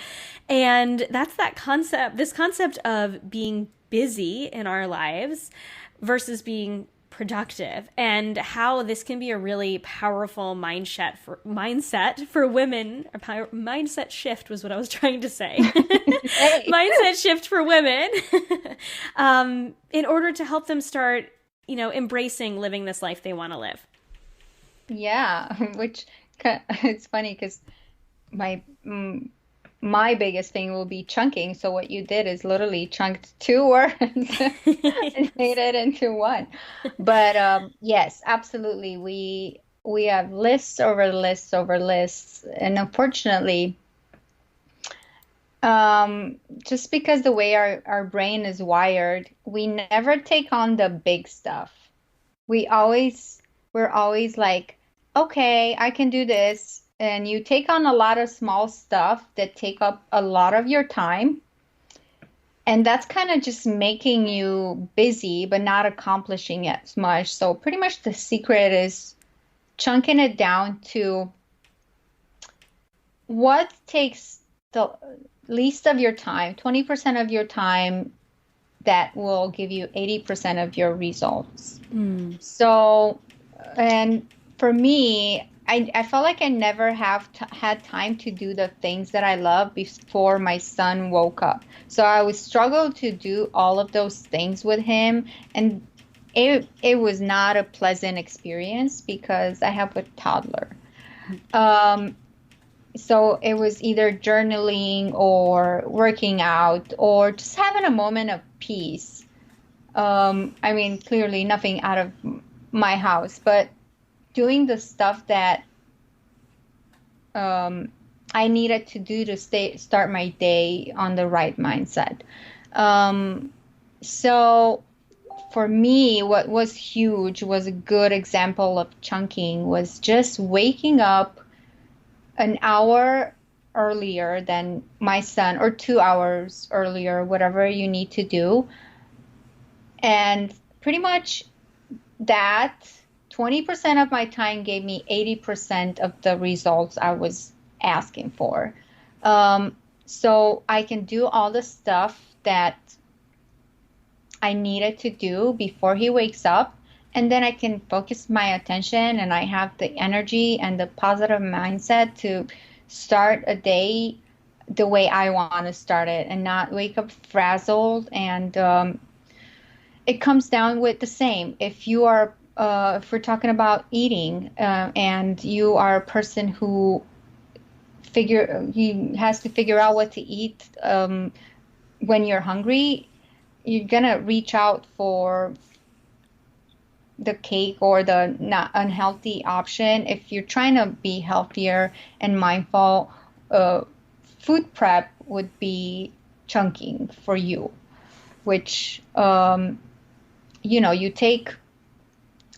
S2: And that's this concept of being busy in our lives versus being productive, and how this can be a really powerful mindset for women. Mindset shift was what I was trying to say. Mindset shift for women in order to help them start, embracing living this life they want to live.
S1: Yeah, which it's funny because my biggest thing will be chunking. So what you did is literally chunked two words and made it into one. But yes, absolutely. We have lists over lists over lists. And unfortunately, just because the way our brain is wired, we never take on the big stuff. We're always like, okay, I can do this. And you take on a lot of small stuff that take up a lot of your time. And that's kind of just making you busy, but not accomplishing as much. So pretty much the secret is chunking it down to what takes the least of your time, 20% of your time, that will give you 80% of your results. So, and for me, I felt like I never had time to do the things that I love before my son woke up. So I would struggle to do all of those things with him. And it was not a pleasant experience because I have a toddler. So it was either journaling or working out or just having a moment of peace. I mean, clearly nothing out of my house, but doing the stuff that I needed to do to start my day on the right mindset. So for me, what was huge was a good example of chunking was just waking up an hour earlier than my son, or 2 hours earlier, whatever you need to do. And pretty much that 20% of my time gave me 80% of the results I was asking for. So I can do all the stuff that I needed to do before he wakes up. And then I can focus my attention and I have the energy and the positive mindset to start a day the way I want to start it and not wake up frazzled. And it comes down with the same. If you are if we're talking about eating, and you are a person who has to figure out what to eat when you're hungry, you're gonna reach out for the cake or the not unhealthy option. If you're trying to be healthier and mindful, food prep would be chunking for you, which you take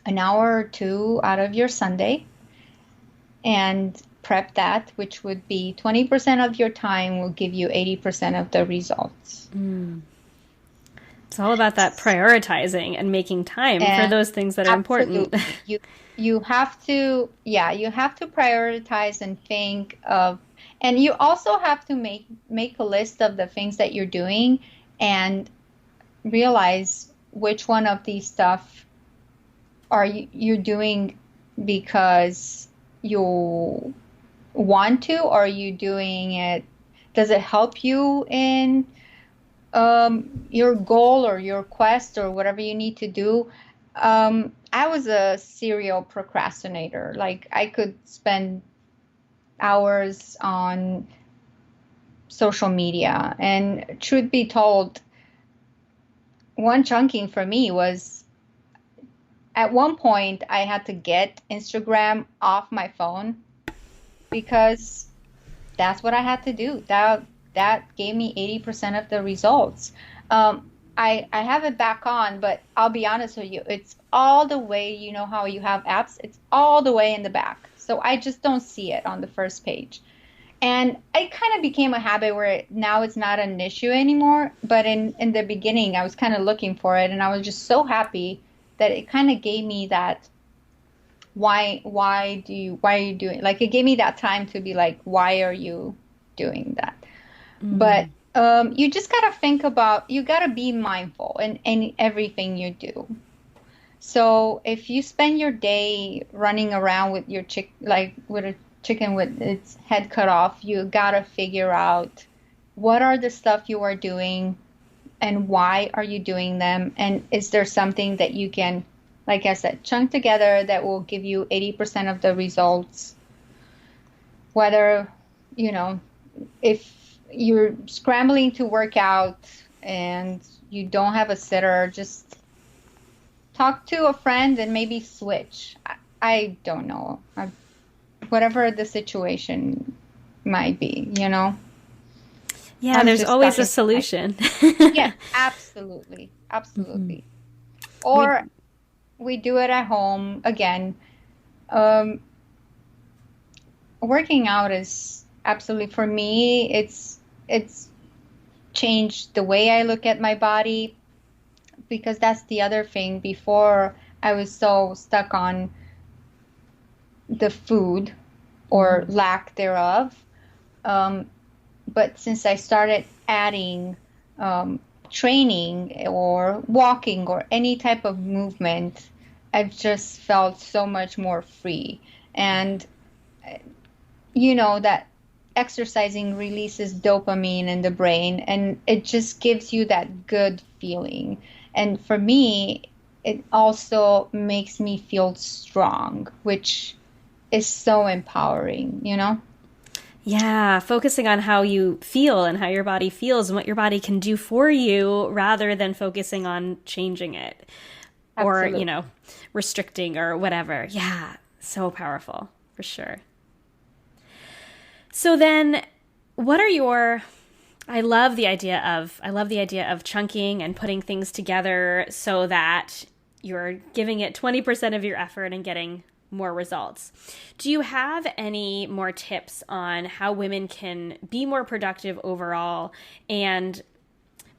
S1: an hour or two out of your Sunday and prep that, which would be 20% of your time will give you 80% of the results.
S2: It's all about that prioritizing and making time for those things that are important.
S1: You have to prioritize and think of, and you also have to make a list of the things that you're doing and realize which one of these stuff are you're doing because you want to, or are you doing it, does it help you in your goal or your quest or whatever you need to do. I was a serial procrastinator. Like I could spend hours on social media. And truth be told, one chunking for me was at one point I had to get Instagram off my phone because that's what I had to do. That gave me 80% of the results. I have it back on, but I'll be honest with you, it's all the way, you know how you have apps, it's all the way in the back. So I just don't see it on the first page. And it kind of became a habit where now it's not an issue anymore. But in the beginning, I was kind of looking for it, and I was just so happy that it kind of gave me that why are you doing, like it gave me that time to be like, why are you doing that? But you just gotta think about, you gotta be mindful in everything you do. So if you spend your day running around with your like with a chicken with its head cut off, you gotta figure out what are the stuff you are doing and why are you doing them, and is there something that you can, like I said, chunk together that will give you 80% of the results. Whether, you know, if you're scrambling to work out and you don't have a sitter, just talk to a friend and maybe switch. I don't know. Whatever the situation might be, you know?
S2: Yeah, there's always a solution.
S1: Yeah, absolutely. Absolutely. Or we do it at home. Again, working out is absolutely, for me, it's changed the way I look at my body, because that's the other thing. Before, I was so stuck on the food or lack thereof. But since I started adding training or walking or any type of movement, I've just felt so much more free. And you know that exercising releases dopamine in the brain, and it just gives you that good feeling. And for me, it also makes me feel strong, which is so empowering, you know?
S2: Yeah, focusing on how you feel and how your body feels and what your body can do for you rather than focusing on changing it. Absolutely. Or, you know, restricting or whatever. Yeah, so powerful, for sure. So then, what are your, I love the idea of chunking and putting things together so that you're giving it 20% of your effort and getting more results. Do you have any more tips on how women can be more productive overall and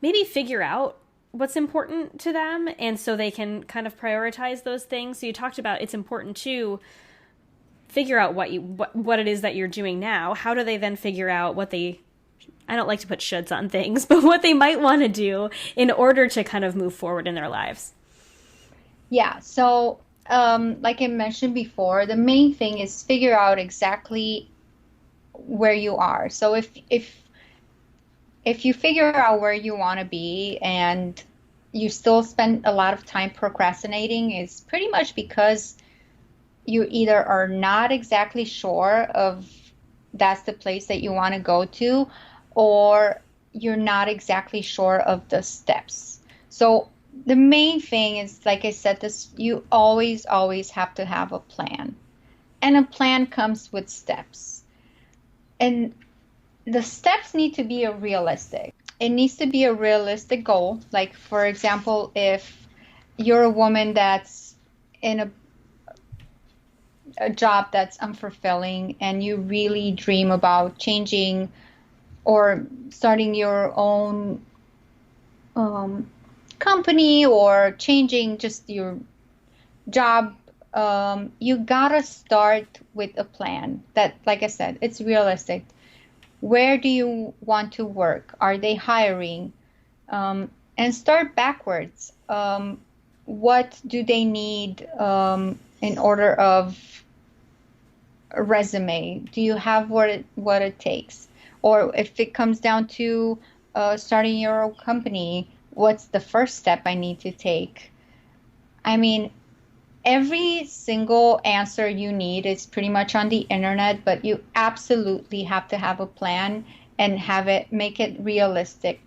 S2: maybe figure out what's important to them, and so they can kind of prioritize those things? So you talked about it's important to figure out what it is that you're doing now. How do they then figure out what they, I don't like to put shoulds on things, but what they might want to do in order to kind of move forward in their lives?
S1: Yeah, so like I mentioned before, the main thing is figure out exactly where you are. So if you figure out where you want to be and you still spend a lot of time procrastinating, it's pretty much because you either are not exactly sure of that's the place that you want to go to, or you're not exactly sure of the steps. So the main thing is, like I said, this, you always have to have a plan. And a plan comes with steps. And the steps need to be realistic. It needs to be a realistic goal. Like, for example, if you're a woman that's in a job that's unfulfilling and you really dream about changing or starting your own company or changing just your job, you gotta start with a plan that, like I said, it's realistic. Where do you want to work? Are they hiring? And start backwards. What do they need in order of a resume? Do you have what it takes? Or if it comes down to starting your own company, what's the first step I need to take? I mean, every single answer you need is pretty much on the internet, but you absolutely have to have a plan and make it realistic.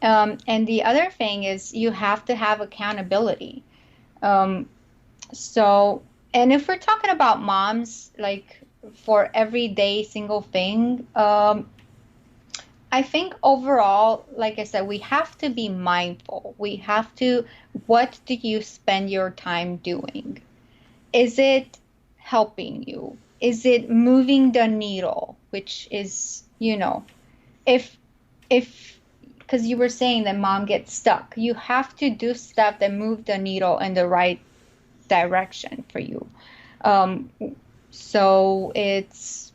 S1: And the other thing is you have to have accountability. Um, and if we're talking about moms, like for everyday single thing, I think overall, like I said, we have to be mindful. What do you spend your time doing? Is it helping you? Is it moving the needle? Which is, if, because you were saying that mom gets stuck, you have to do stuff that move the needle in the right direction for you. So it's,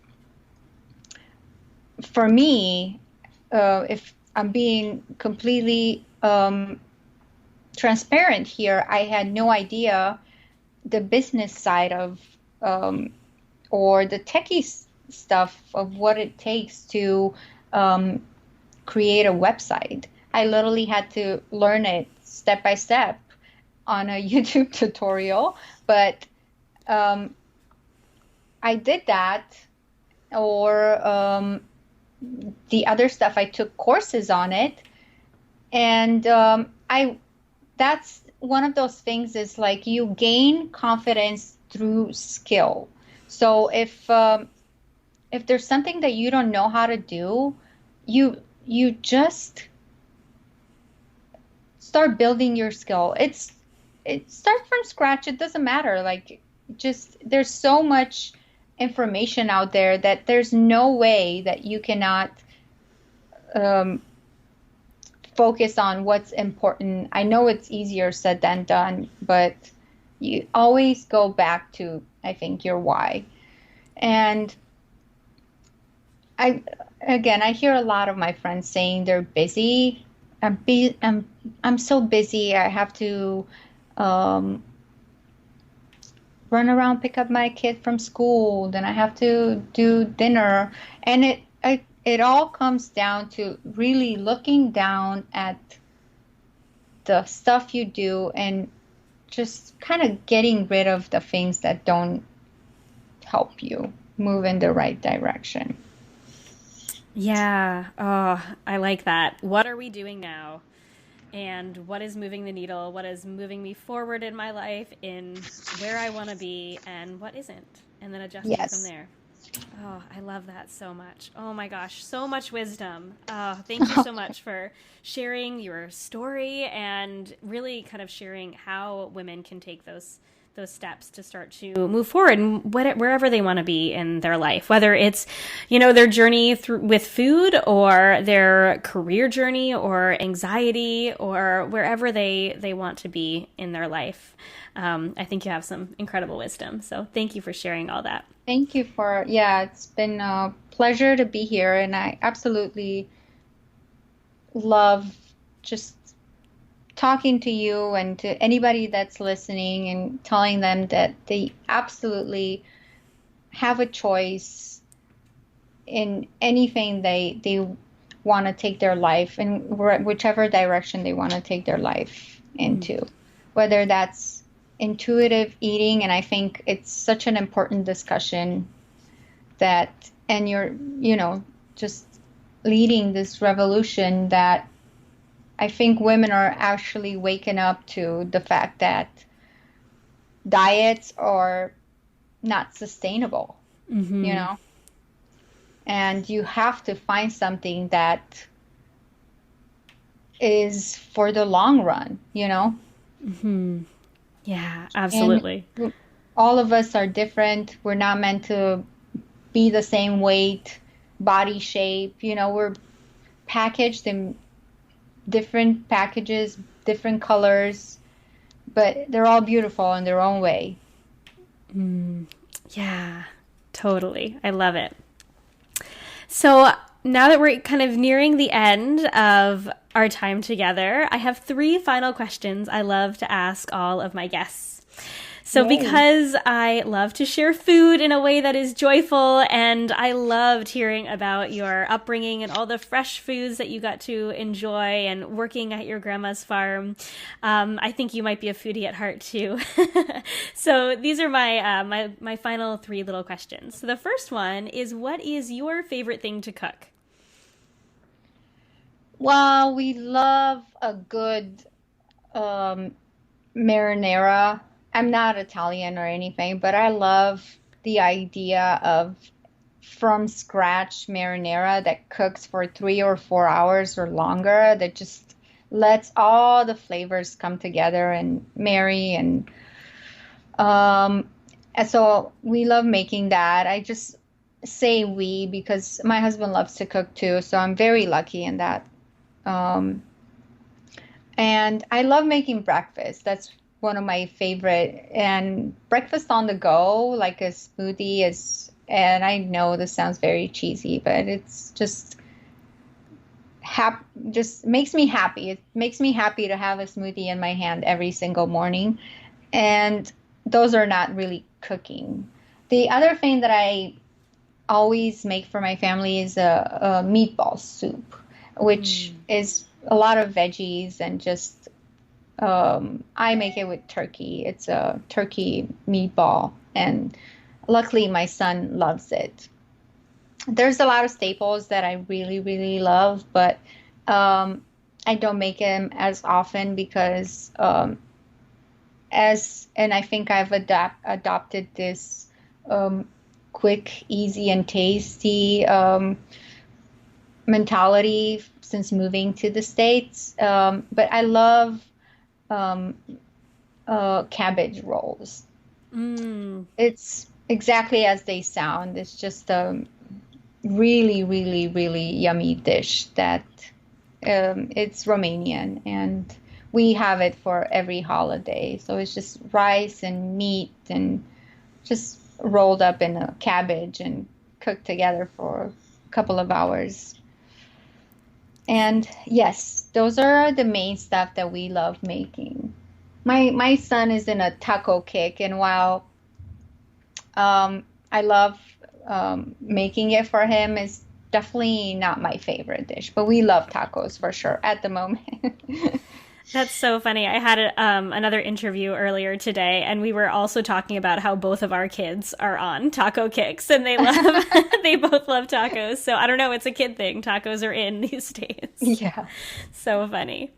S1: for me, if I'm being completely transparent here, I had no idea the business side of or the techie stuff of what it takes to create a website. I literally had to learn it step by step on a YouTube tutorial, but I did that, or the other stuff, I took courses on it. And that's one of those things, is like you gain confidence through skill. So if there's something that you don't know how to do, you just start building your skill. It starts from scratch. It doesn't matter. Like, just, there's so much information out there that there's no way that you cannot focus on what's important. I know it's easier said than done, but you always go back to, I think, your why. And I hear a lot of my friends saying they're busy. I'm so busy. I have to run around, pick up my kid from school, then I have to do dinner. And it all comes down to really looking down at the stuff you do and just kind of getting rid of the things that don't help you move in the right direction.
S2: Yeah. Oh, I like that. What are we doing now? And what is moving the needle? What is moving me forward in my life, in where I want to be, and what isn't? And then adjusting from there. Oh, I love that so much. Oh my gosh, so much wisdom. Thank you so much for sharing your story and really kind of sharing how women can take those steps to start to move forward and wherever they want to be in their life, whether it's, their journey with food, or their career journey, or anxiety, or wherever they want to be in their life. I think you have some incredible wisdom. So thank you for sharing all that.
S1: Thank you it's been a pleasure to be here. And I absolutely love just talking to you and to anybody that's listening, and telling them that they absolutely have a choice in anything they want to take their life, and whichever direction they want to take their life into, whether that's intuitive eating. And I think it's such an important discussion and you're, just leading this revolution that I think women are actually waking up to the fact that diets are not sustainable, and you have to find something that is for the long run,
S2: Mm-hmm. Yeah, absolutely.
S1: And all of us are different. We're not meant to be the same weight, body shape. We're packaged in different packages, different colors, but they're all beautiful in their own way.
S2: Yeah, totally. I love it. So now that we're kind of nearing the end of our time together, I have 3 final questions I love to ask all of my guests. So
S1: Yay.
S2: because I love to share food in a way that is joyful, and I loved hearing about your upbringing and all the fresh foods that you got to enjoy and working at your grandma's farm, I think you might be a foodie at heart too. So these are my final three little questions. So the first one is, what is your favorite thing to cook?
S1: Well, we love a good um, marinara. I'm not Italian or anything, but I love the idea of from scratch marinara that cooks for 3 or 4 hours or longer, that just lets all the flavors come together and marry. And so we love making that. I just say we because my husband loves to cook too, so I'm very lucky in that. Um, and I love making breakfast. That's one of my favorite. And breakfast on the go, like a smoothie is, and I know this sounds very cheesy, but it's just makes me happy. It makes me happy to have a smoothie in my hand every single morning. And those are not really cooking. The other thing that I always make for my family is a meatball soup, which is a lot of veggies and just I make it with turkey. It's a turkey meatball, and luckily my son loves it. There's a lot of staples that I really, really love, but I don't make them as often because and I think I've adopted this quick, easy, and tasty mentality since moving to the States. But I love um, cabbage rolls.
S2: Mm.
S1: It's exactly as they sound. It's just a really, really, really yummy dish that it's Romanian, and we have it for every holiday. So it's just rice and meat and just rolled up in a cabbage and cooked together for a couple of hours. And yes, those are the main stuff that we love making. My son is in a taco kick, and while I love making it for him, it's definitely not my favorite dish. But we love tacos for sure at the moment.
S2: That's so funny. I had another interview earlier today, and we were also talking about how both of our kids are on taco kicks, and they love they both love tacos. So I don't know, it's a kid thing. Tacos are in these days.
S1: Yeah.
S2: So funny.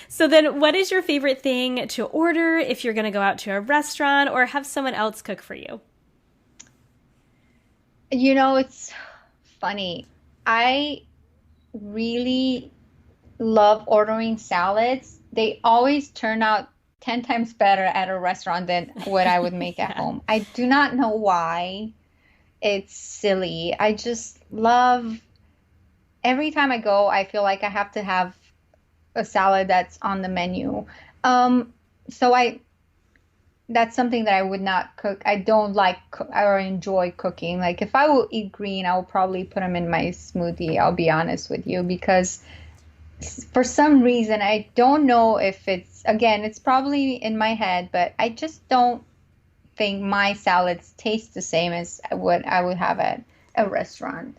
S2: So then, what is your favorite thing to order if you're going to go out to a restaurant or have someone else cook for you?
S1: It's funny. I really love ordering salads. They always turn out 10 times better at a restaurant than what I would make at
S2: Yeah.
S1: home. I do not know why. It's silly. I just love every time I go, I feel like I have to have a salad that's on the menu. So that's something that I would not cook. I don't like or enjoy cooking. Like if I will eat green, I will probably put them in my smoothie. I'll be honest with you because for some reason I don't know if again, it's probably in my head, but I just don't think my salads taste the same as what I would have at a restaurant.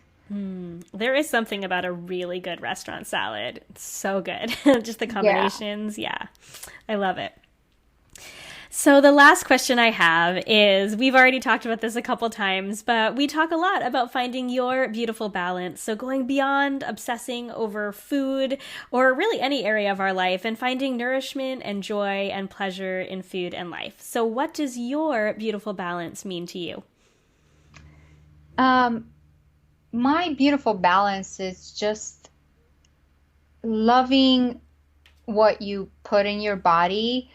S2: There is something about a really good restaurant salad. It's so good. Just the
S1: Yeah.
S2: combinations. Yeah, I love it. So the last question I have is, we've already talked about this a couple times, but we talk a lot about finding your beautiful balance. So going beyond obsessing over food or really any area of our life and finding nourishment and joy and pleasure in food and life. So what does your beautiful balance mean to you?
S1: Um, my beautiful balance is just loving what you put in your body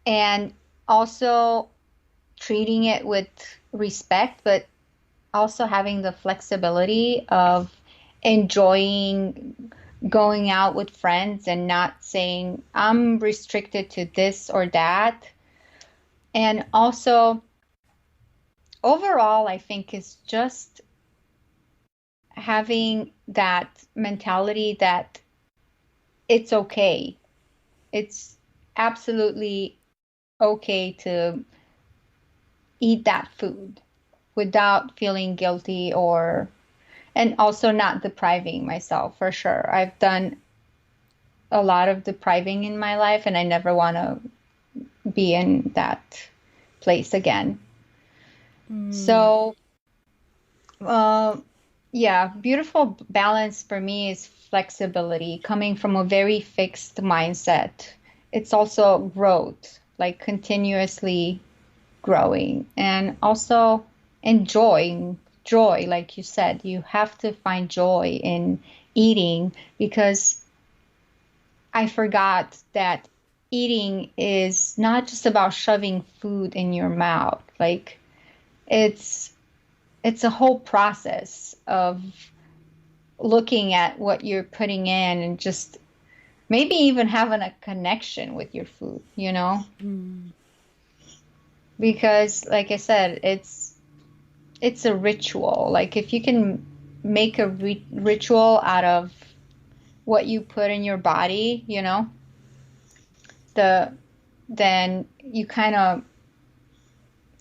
S1: and also treating it with respect, but also having the flexibility of enjoying going out with friends and not saying, I'm restricted to this or that. And also, overall, I think it's just having that mentality that it's okay. It's absolutely okay to eat that food without feeling guilty and also not depriving myself, for sure. I've done a lot of depriving in my life, and I never want to be in that place again. So, yeah, beautiful balance for me is flexibility, coming from a very fixed mindset. It's also growth, like continuously growing, and also enjoying joy. Like you said, you have to find joy in eating, because I forgot that eating is not just about shoving food in your mouth. Like it's a whole process of looking at what you're putting in and just maybe even having a connection with your food, because like I said, it's a ritual. Like if you can make a ritual out of what you put in your body, then you kind of,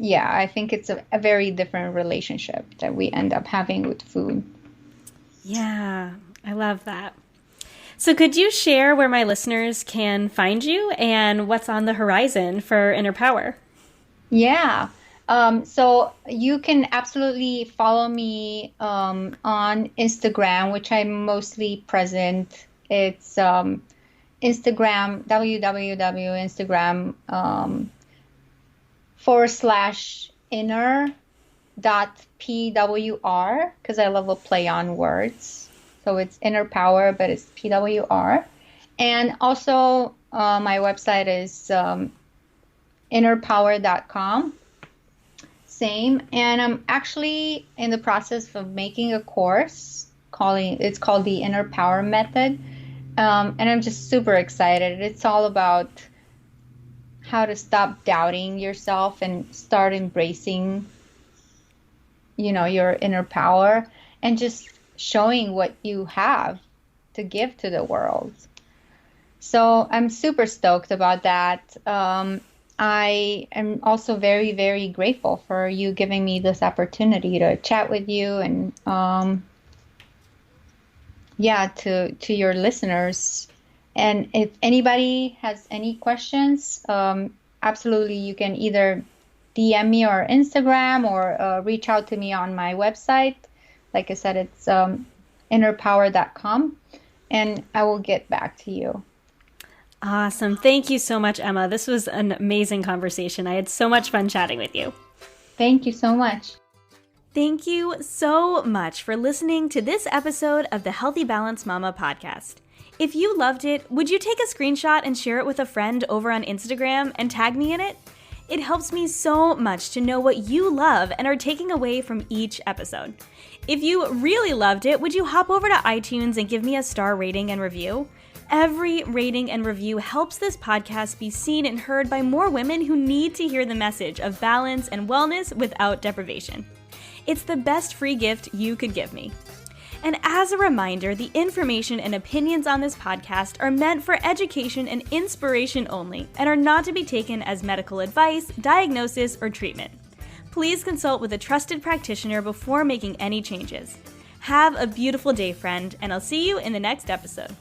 S1: I think it's a very different relationship that we end up having with food.
S2: Yeah, I love that. So could you share where my listeners can find you and what's on the horizon for Inner Pwr?
S1: Yeah. So you can absolutely follow me on Instagram, which I'm mostly present. It's Instagram, www.inner.pwr, because I love a play on words. So it's Inner Pwr, but it's PWR. And also my website is innerpwr.com. Same. And I'm actually in the process of making a course it's called the Inner Pwr Method. And I'm just super excited. It's all about how to stop doubting yourself and start embracing, your inner power, and just showing what you have to give to the world. So I'm super stoked about that. I am also very, very grateful for you giving me this opportunity to chat with you, and to your listeners. And if anybody has any questions, absolutely, you can either DM me or Instagram, or reach out to me on my website. Like I said, it's innerpwr.com, and I will get back to you.
S2: Awesome. Thank you so much, Emma. This was an amazing conversation. I had so much fun chatting with you.
S1: Thank you so much.
S2: Thank you so much for listening to this episode of the Healthy Balance Mama podcast. If you loved it, would you take a screenshot and share it with a friend over on Instagram and tag me in it? It helps me so much to know what you love and are taking away from each episode. If you really loved it, would you hop over to iTunes and give me a star rating and review? Every rating and review helps this podcast be seen and heard by more women who need to hear the message of balance and wellness without deprivation. It's the best free gift you could give me. And as a reminder, the information and opinions on this podcast are meant for education and inspiration only, and are not to be taken as medical advice, diagnosis, or treatment. Please consult with a trusted practitioner before making any changes. Have a beautiful day, friend, and I'll see you in the next episode.